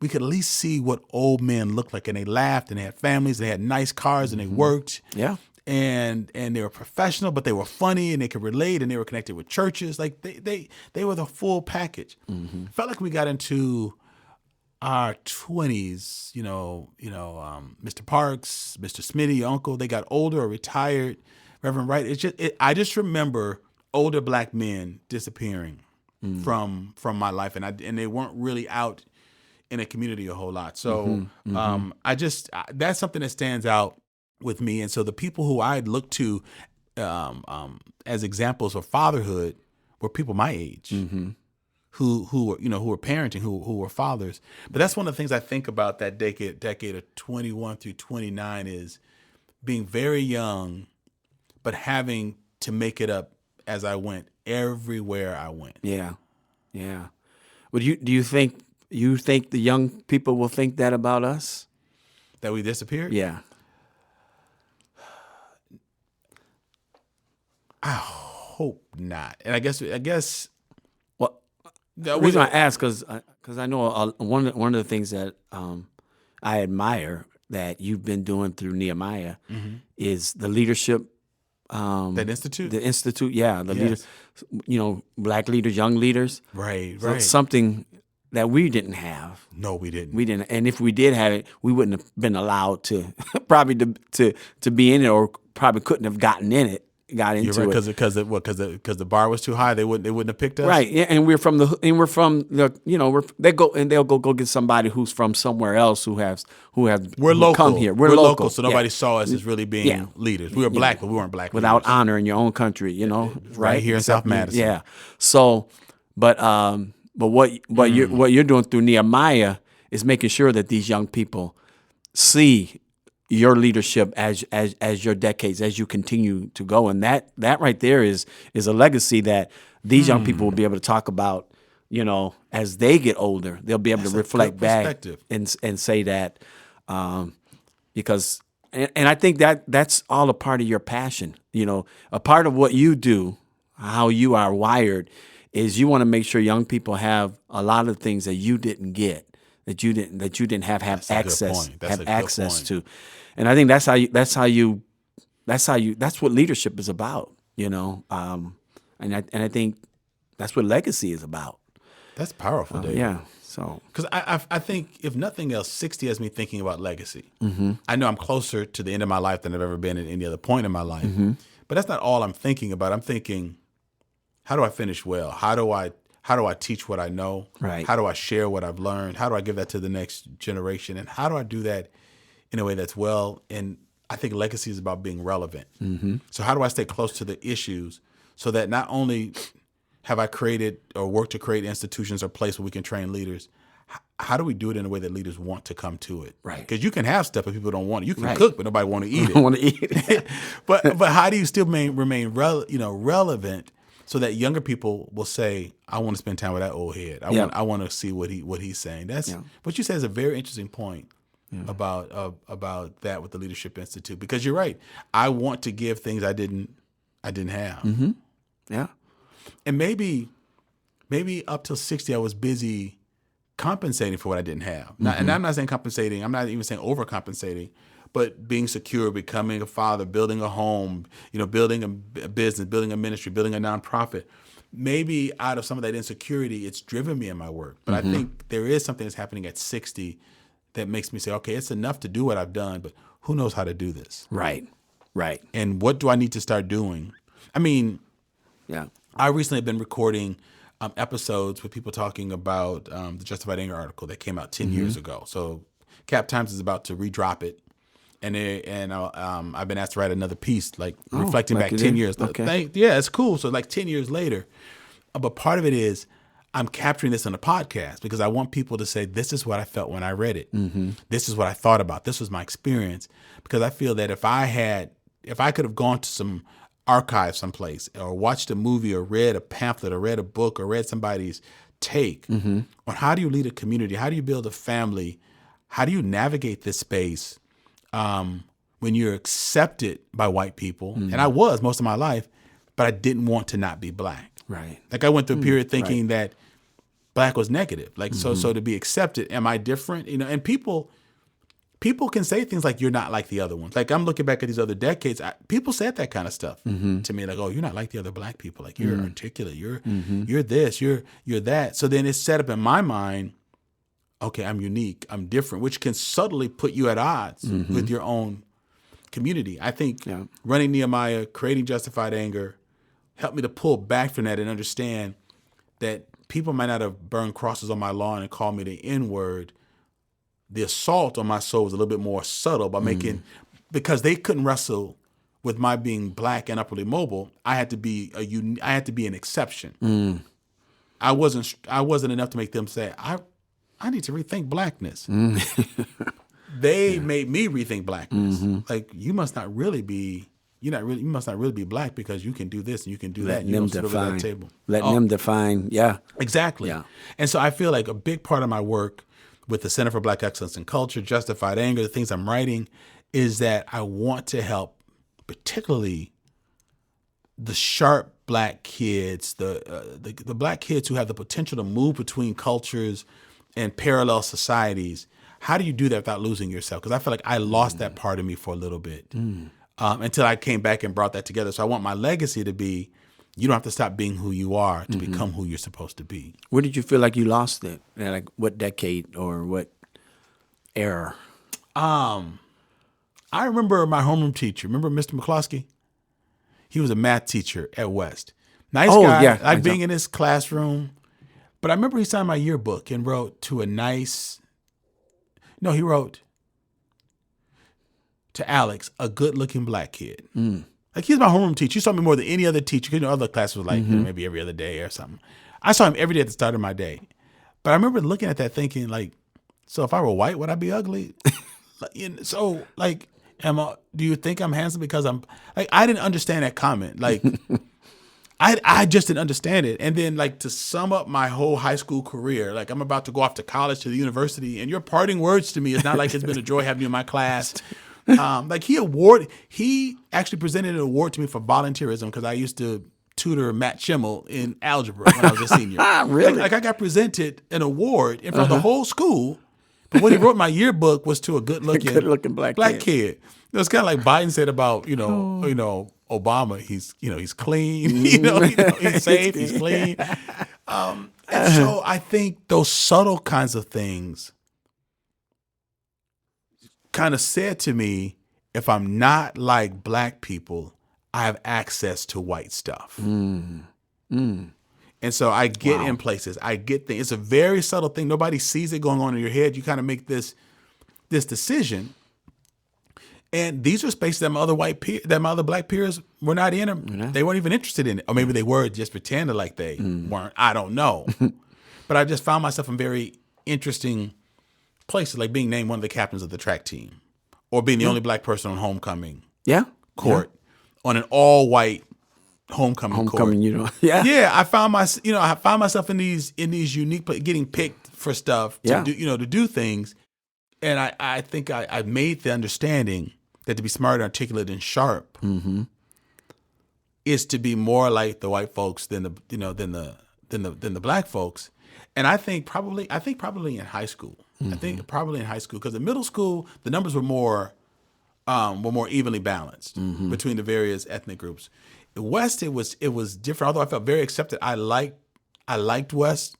could at least see what old men looked like. And they laughed and they had families, they had nice cars and they worked.
Yeah.
And they were professional, but they were funny and they could relate and they were connected with churches. Like they were the full package. Felt like we got into our 20s, Mr. Parks, Mr. Smitty, your uncle, they got older or retired. Reverend Wright. I just remember older black men disappearing from my life, and they weren't really out in a community a whole lot. So that's something that stands out with me. And so the people who I look to as examples of fatherhood were people my age who were parenting, who were fathers. But that's one of the things I think about that decade of 21 through 29 is being very young, but having to make it up as I went everywhere I went.
Yeah. Well, do you think the young people will think that about us?
That we disappeared?
Yeah.
I hope not. And I guess.
Well, the reason I ask because I know one of the things that I admire that you've been doing through Nehemiah is the leadership.
That institute?
The institute, yeah. The leaders, black leaders, young leaders.
Right.
So it's something that we didn't have.
No, we didn't.
We didn't. And if we did have it, we wouldn't have been allowed to probably to be in it, or probably couldn't have gotten into it.
You're right, because the bar was too high. They wouldn't have picked us.
Right. Yeah, and we're from they'll go get somebody who's from somewhere else who
local.
Come here. We're local,
so nobody saw us as really being leaders. We were black, but we weren't black
without
leaders.
honor in your own country.
Right here in South Madison.
Yeah. So, but what you're doing through Nehemiah is making sure that these young people see your leadership as your decades, as you continue to go. And that right there is a legacy that these young people will be able to talk about, as they get older. They'll be able to reflect back and say that, because I think that's all a part of your passion. A part of what you do, how you are wired, is you want to make sure young people have a lot of things that you didn't get, that you didn't have access to. And I think that's how you That's what leadership is about, and I think that's what legacy is about.
That's powerful, Dave.
Yeah. So,
because I think if nothing else, 60 has me thinking about legacy. I know I'm closer to the end of my life than I've ever been at any other point in my life, but that's not all I'm thinking about. I'm thinking, how do I finish well? How do I teach what I know?
Right.
How do I share what I've learned? How do I give that to the next generation? And how do I do that in a way that's well? And I think legacy is about being relevant. So how do I stay close to the issues so that not only have I created or worked to create institutions or places where we can train leaders, how do we do it in a way that leaders want to come to it?
Right.
Because you can have stuff, but people don't want it. You can
Right.
cook, but nobody want to eat it.
want to eat it.
but how do you still remain relevant so that younger people will say, I want to spend time with that old head. I want to see what he's saying. That's what you said is a very interesting point about that with the Leadership Institute, because you're right. I want to give things I didn't have.
Yeah.
And maybe up till 60 I was busy compensating for what I didn't have. And I'm not saying compensating, I'm not even saying overcompensating, but being secure, becoming a father, building a home, building a business, building a ministry, building a nonprofit. Maybe out of some of that insecurity, it's driven me in my work. But I think there is something that's happening at 60 that makes me say, okay, it's enough to do what I've done, but who knows how to do this?
Right.
And what do I need to start doing? I mean, I recently have been recording episodes with people talking about the Justified Anger article that came out 10 years ago. So Cap Times is about to redrop it. And I've been asked to write another piece, reflecting back 10 years.
Okay.
It's cool. So 10 years later. But part of it is I'm capturing this on a podcast because I want people to say, this is what I felt when I read it. This is what I thought about. This was my experience. Because I feel that if I could have gone to some archive someplace or watched a movie or read a pamphlet or read a book or read somebody's take on how do you lead a community, how do you build a family, how do you navigate this space when you're accepted by white people, and I was most of my life, but I didn't want to not be black.
Right.
I went through a period thinking that black was negative. So to be accepted, am I different? And people can say things like, you're not like the other ones. I'm looking back at these other decades, people said that kind of stuff to me, oh, you're not like the other black people. You're articulate, you're this, you're that. So then it's set up in my mind, okay, I'm unique, I'm different, which can subtly put you at odds with your own community. I think running Nehemiah, creating Justified Anger, helped me to pull back from that and understand that people might not have burned crosses on my lawn and called me the N-word. The assault on my soul was a little bit more subtle by because they couldn't wrestle with my being black and upwardly mobile. I had to be an exception. I wasn't enough to make them say, I need to rethink blackness. They made me rethink blackness. You must not really be. You must not really be black because you can do this and you can do that. And you don't sit over that table.
Letting them define. Yeah.
Exactly.
Yeah.
And so I feel like a big part of my work with the Center for Black Excellence in Culture, Justified Anger, the things I'm writing, is that I want to help particularly the sharp black kids, the black kids who have the potential to move between cultures and parallel societies. How do you do that without losing yourself? Because I feel like I lost that part of me for a little bit until I came back and brought that together. So I want my legacy to be, you don't have to stop being who you are to become who you're supposed to be.
Where did you feel like you lost it? What decade or what era?
I remember my homeroom teacher. Remember Mr. McCloskey? He was a math teacher at West. Nice guy.
Yeah.
Like being in his classroom. But I remember he signed my yearbook and wrote he wrote to Alex, a good-looking black kid. He's my homeroom teacher. He saw me more than any other teacher. Other classes was maybe every other day or something. I saw him every day at the start of my day. But I remember looking at that thinking, so if I were white, would I be ugly? Do you think I'm handsome because I'm I didn't understand that comment. I just didn't understand it. And then to sum up my whole high school career, I'm about to go off to college, to the university, and your parting words to me is not it's been a joy having you in my class. He actually presented an award to me for volunteerism because I used to tutor Matt Schimmel in algebra when I was a senior.
Really?
I got presented an award in front of the whole school. But what he wrote in my yearbook was to a good-looking
black
kid. It's kind of like Biden said about Obama. He's clean. He's safe. He's clean. And so I think those subtle kinds of things kind of said to me, if I'm not like black people, I have access to white stuff. And so I get in places. I get things. It's a very subtle thing. Nobody sees it going on in your head. You kind of make this decision. And these are spaces that my other black peers were not in. They weren't even interested in it. Or maybe they were, just pretending like they weren't. I don't know. But I just found myself in very interesting places, like being named one of the captains of the track team, or being the only black person on homecoming court on an all-white homecoming court. I found myself in these unique places, getting picked for stuff to do things. And I think I made the understanding that to be smart, articulate, and sharp is to be more like the white folks than the black folks. And I think probably in high school. I think probably in high school, because in middle school the numbers were more evenly balanced between the various ethnic groups. West, it was different. Although I felt very accepted, I liked West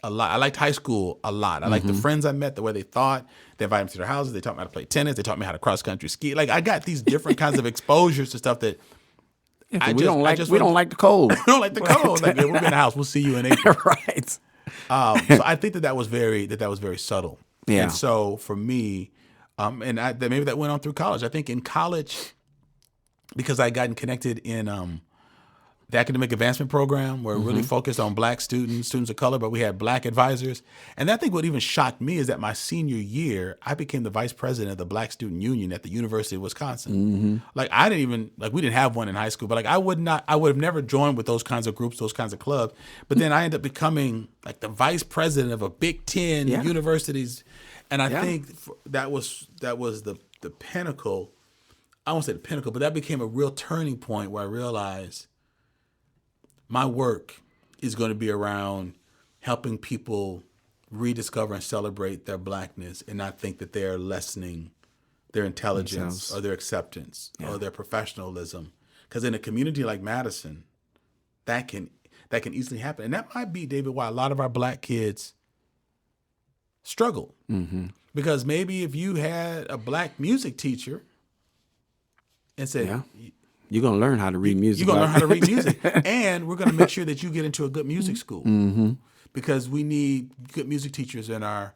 a lot. I liked high school a lot. I liked the friends I met, the way they thought. They invited me to their houses. They taught me how to play tennis. They taught me how to cross country ski. Like, I got these different kinds of exposures to stuff that
we don't like the cold.
We don't like the cold. Like, we'll be in the house. We'll see you in April.
Right.
So I think that was very subtle.
Yeah.
And so for me, maybe that went on through college. I think in college, because I had gotten connected in the academic advancement program, where it really focused on black students of color, but we had black advisors. And I think what even shocked me is that my senior year, I became the vice president of the Black Student Union at the University of Wisconsin. Like, we didn't have one in high school, but like I would have never joined with those kinds of groups, those kinds of clubs. But then I ended up becoming like the vice president of a Big Ten universities. And I think that was the pinnacle. I won't say the pinnacle, but that became a real turning point where I realized my work is going to be around helping people rediscover and celebrate their blackness and not think that they're lessening their intelligence or their acceptance or their professionalism. Because in a community like Madison, that can easily happen. And that might be, David, why a lot of our black kids struggle. Because maybe if you had a black music teacher and said,
you're going to learn how to read music.
You're going to learn how to read music. And we're going to make sure that you get into a good music school. Because we need good music teachers in our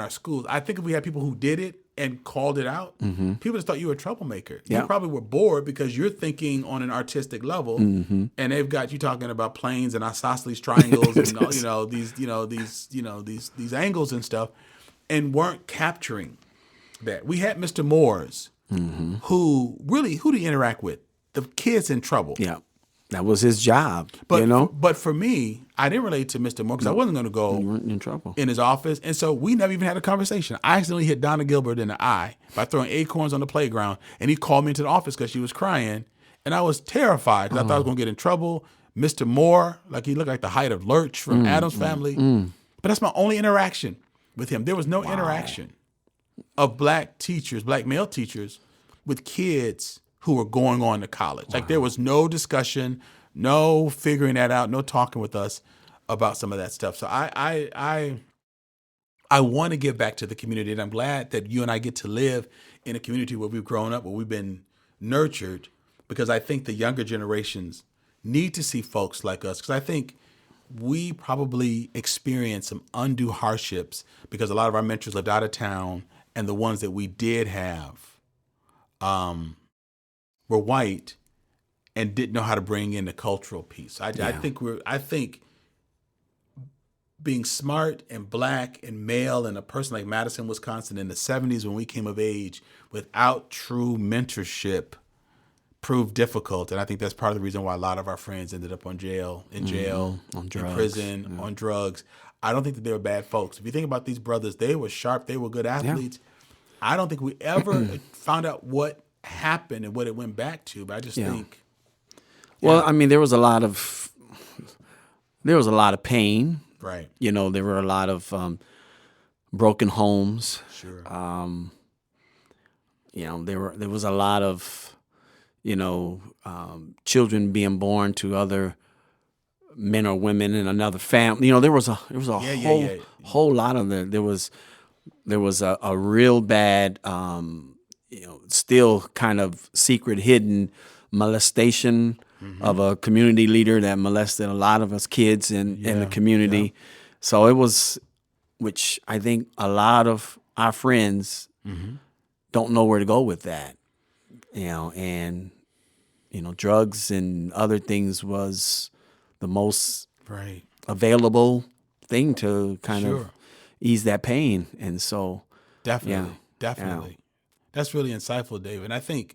schools. I think if we had people who did it and called it out, people just thought you were a troublemaker. You probably were bored because you're thinking on an artistic level, and they've got you talking about planes and isosceles triangles and these angles and stuff, and weren't capturing that. We had Mr. Moores, who do you interact with? The kids in trouble.
Yeah. That was his job,
But for me, I didn't relate to Mr. Moore because I wasn't going to go
in trouble
in his office. And so we never even had a conversation. I accidentally hit Donna Gilbert in the eye by throwing acorns on the playground. And he called me into the office because she was crying. And I was terrified because I thought I was going to get in trouble. Mr. Moore, like, he looked like the height of Lurch from Addams Family. But that's my only interaction with him. There was no interaction of black male teachers with kids who were going on to college. Like, there was no discussion, no figuring that out, no talking with us about some of that stuff. So I want to give back to the community, and I'm glad that you and I get to live in a community where we've grown up, where we've been nurtured, because I think the younger generations need to see folks like us, because I think we probably experienced some undue hardships because a lot of our mentors lived out of town, and the ones that we did have were white and didn't know how to bring in the cultural piece. I think being smart and black and male and a person like Madison, Wisconsin in the 70s when we came of age without true mentorship proved difficult. And I think that's part of the reason why a lot of our friends ended up in jail, on drugs, in prison, on drugs. I don't think that they were bad folks. If you think about these brothers, they were sharp, they were good athletes. I don't think we ever found out what happened and what it went back to, but I just think.
Well, I mean, there was a lot of pain.
Right.
There were a lot of broken homes.
Sure.
there was a lot of, children being born to other men or women in another family. There was a whole lot of there was a real bad, still kind of secret, hidden molestation of a community leader that molested a lot of us kids in the community. Yeah. So it was, which I think a lot of our friends don't know where to go with that, and drugs and other things was the most available thing to kind of ease that pain. And so
definitely. That's really insightful, David. And I think,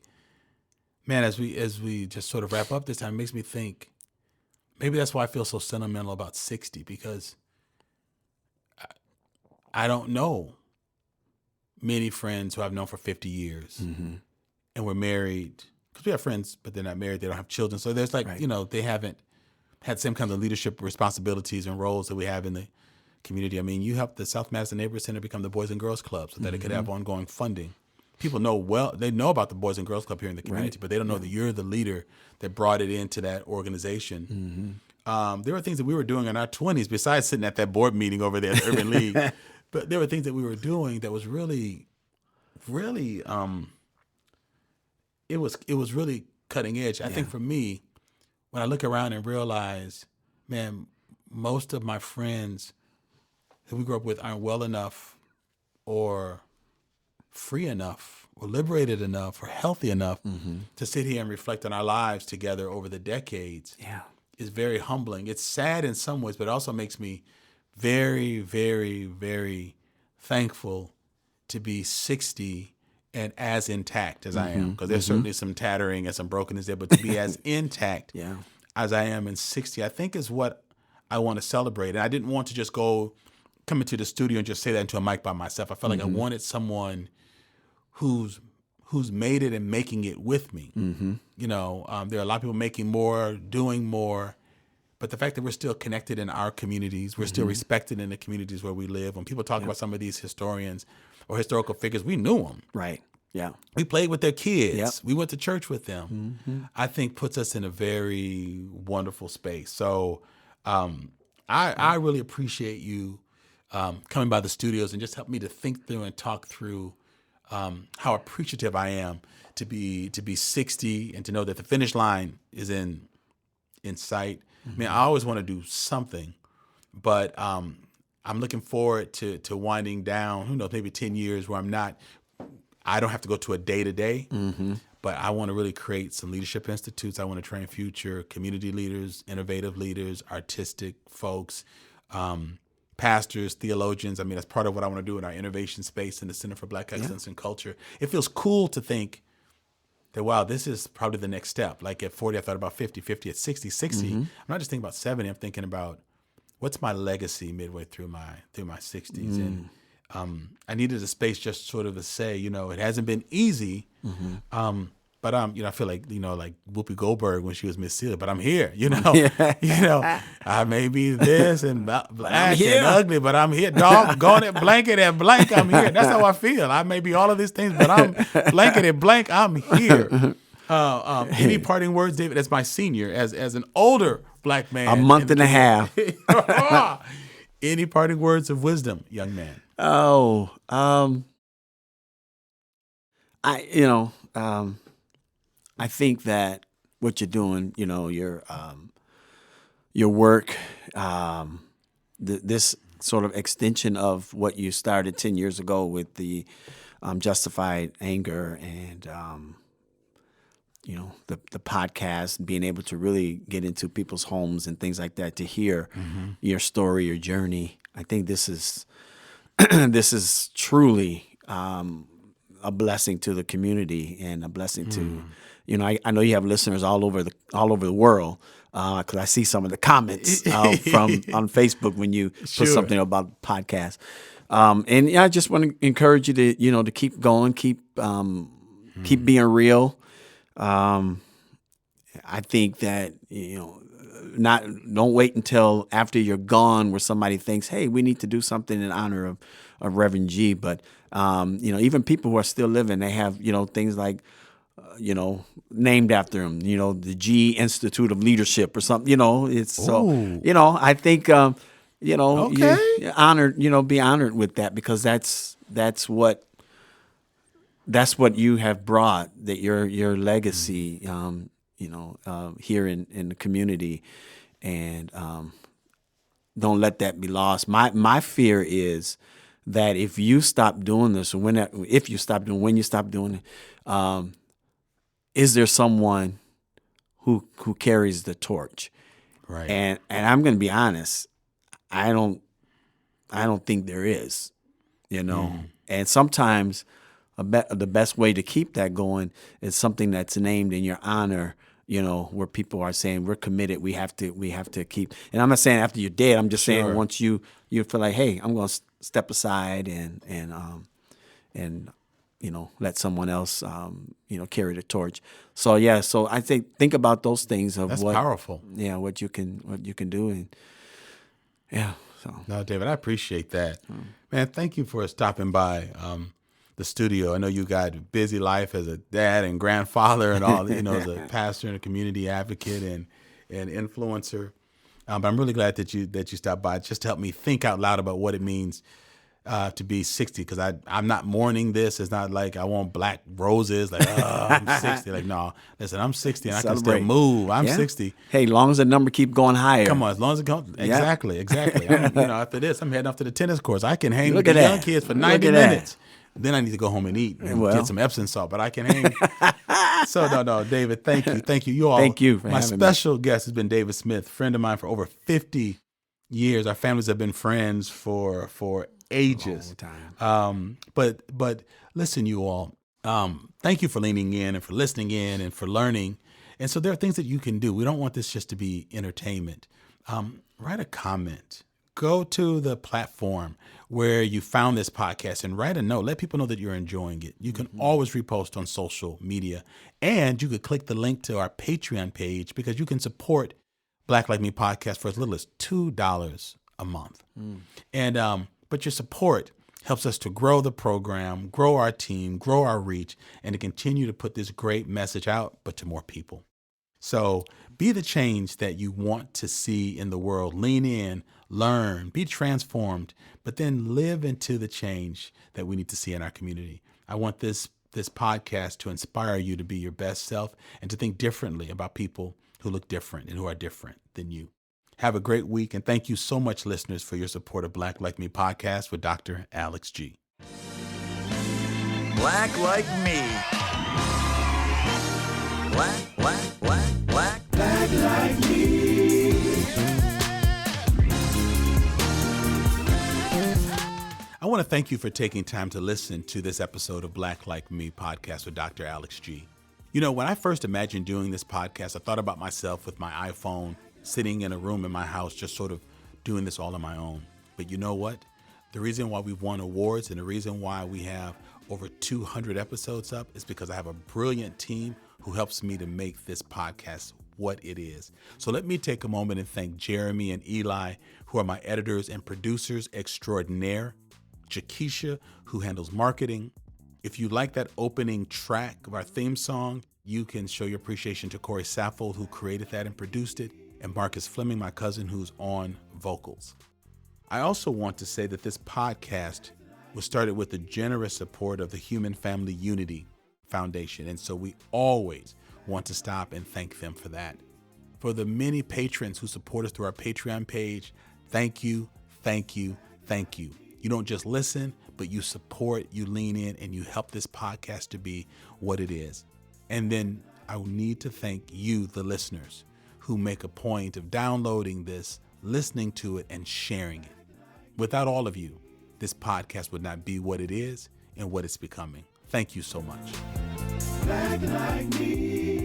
man, as we just sort of wrap up this time, it makes me think maybe that's why I feel so sentimental about 60, because I don't know many friends who I've known for 50 years and we're married, because we have friends, but they're not married. They don't have children. So there's they haven't had the same kind of leadership responsibilities and roles that we have in the community. I mean, you helped the South Madison Neighborhood Center become the Boys and Girls Club so that it could have ongoing funding. People they know about the Boys and Girls Club here in the community, but they don't know that you're the leader that brought it into that organization. There were things that we were doing in our 20s besides sitting at that board meeting over there at Urban League. But there were things that we were doing that was really, really, it was really cutting edge. I think for me, when I look around and realize, man, most of my friends that we grew up with aren't well enough or free enough or liberated enough or healthy enough to sit here and reflect on our lives together over the decades is very humbling. It's sad in some ways, but it also makes me very, very, very thankful to be 60 and as intact as I am, because there's certainly some tattering and some brokenness there, but to be as intact as I am in 60, I think is what I want to celebrate. And I didn't want to just come into the studio and just say that into a mic by myself. I felt like I wanted someone who's made it and making it with me. There are a lot of people making more, doing more, but the fact that we're still connected in our communities, we're still respected in the communities where we live. When people talk about some of these historians or historical figures, we knew them.
Right. Yeah.
We played with their kids. Yep. We went to church with them. I think puts us in a very wonderful space. So I really appreciate you coming by the studios and just help me to think through and talk through how appreciative I am to be 60 and to know that the finish line is in sight. I mean, I always want to do something, but I'm looking forward to winding down, who knows, maybe 10 years where I don't have to go to a day-to-day, but I want to really create some leadership institutes. I want to train future community leaders, innovative leaders, artistic folks, pastors, theologians. I mean, that's part of what I want to do in our innovation space in the Center for Black Excellence and Culture. It feels cool to think that, wow, this is probably the next step. Like at 40, I thought about 50, 50 at 60, 60. I'm not just thinking about 70. I'm thinking about what's my legacy midway through my 60s. And I needed a space just sort of to say, it hasn't been easy. But I feel like, like Whoopi Goldberg when she was Miss Celia, but I'm here, I may be this and black and ugly, but I'm here. Doggone it, blanket and blank, I'm here. That's how I feel. I may be all of these things, but I'm blanket and blank, I'm here. Any parting words, David, as my senior, as an older black man?
A month and a half.
Any parting words of wisdom, young man?
I think that what you're doing, your work, this sort of extension of what you started 10 years ago with the justified anger and, the podcast, being able to really get into people's homes and things like that, to hear your story, your journey. I think this is truly a blessing to the community and a blessing to, I know you have listeners all over the world, because I see some of the comments from on Facebook when you put something about podcasts. And I just want to encourage you to to keep going, keep being real. I think that don't wait until after you're gone where somebody thinks, hey, we need to do something in honor of Reverend G. But Even people who are still living, they have, things like, named after them, the G Institute of Leadership or something, it's so,
Ooh.
I think,
Okay.
you're honored, be honored with that, because that's what you have brought, that your legacy, here in the community, and don't let that be lost. My fear is that if you stop doing this, or when you stop doing it, is there someone who carries the torch?
Right.
And I'm going to be honest, I don't think there is, And sometimes the best way to keep that going is something that's named in your honor, where people are saying we're committed. We have to keep. And I'm not saying after you're dead. I'm just saying once you feel like, hey, I'm going to step aside and let someone else carry the torch. So yeah, so I think about those things of
That's
what
powerful.
Yeah, what you can do, and yeah. So
No, David, I appreciate that. Man, thank you for stopping by the studio. I know you got a busy life as a dad and grandfather and all, as a pastor and a community advocate and influencer. But I'm really glad that you stopped by just to help me think out loud about what it means to be 60, because I'm not mourning this. It's not like I want black roses, like, oh, I'm 60. Like, no, listen, I'm 60 and I can still
Celebrate.
move. I'm
Yeah.
60.
Hey, long as the number keep going higher.
Come on, as long as it goes. Exactly. After this, I'm heading off to the tennis course. I can hang
Look
with the
at
young
that.
kids for
Look
90
at that.
minutes. Then I need to go home and eat and
Well.
get some Epsom salt, but I can hang. So, no, David, thank you. Thank you. You all.
Thank you for
My
having me.
special guest has been David Smith, friend of mine for over 50 years. Our families have been friends for ages.
Long time.
But listen, you all, thank you for leaning in and for listening in and for learning. And so there are things that you can do. We don't want this just to be entertainment. Write a comment. Go to the platform where you found this podcast and write a note. Let people know that you're enjoying it. You can always repost on social media. And you could click the link to our Patreon page, because you can support Black Like Me podcast for as little as $2 a month. And but your support helps us to grow the program, grow our team, grow our reach, and to continue to put this great message out, but to more people. So be the change that you want to see in the world. Lean in, learn, be transformed, but then live into the change that we need to see in our community. I want this podcast to inspire you to be your best self and to think differently about people who look different and who are different than you. Have a great week, and thank you so much, listeners, for your support of Black Like Me podcast with Dr. Alex G.
Black like me. Black like me.
I want to thank you for taking time to listen to this episode of Black Like Me podcast with Dr. Alex G. When I first imagined doing this podcast, I thought about myself with my iPhone, sitting in a room in my house, just sort of doing this all on my own. But you know what? The reason why we've won awards and the reason why we have over 200 episodes up is because I have a brilliant team who helps me to make this podcast what it is. So let me take a moment and thank Jeremy and Eli, who are my editors and producers extraordinaire, Jakisha, who handles marketing. If you like that opening track of our theme song, you can show your appreciation to Corey Saffold, who created that and produced it, and Marcus Fleming, my cousin, who's on vocals. I also want to say that this podcast was started with the generous support of the Human Family Unity Foundation, and so we always want to stop and thank them for that. For the many patrons who support us through our Patreon page, thank you, thank you, thank you. You don't just listen, but you support, you lean in, and you help this podcast to be what it is. And then I need to thank you, the listeners, who make a point of downloading this, listening to it, and sharing it. Without all of you, this podcast would not be what it is and what it's becoming. Thank you so much.
Black like me.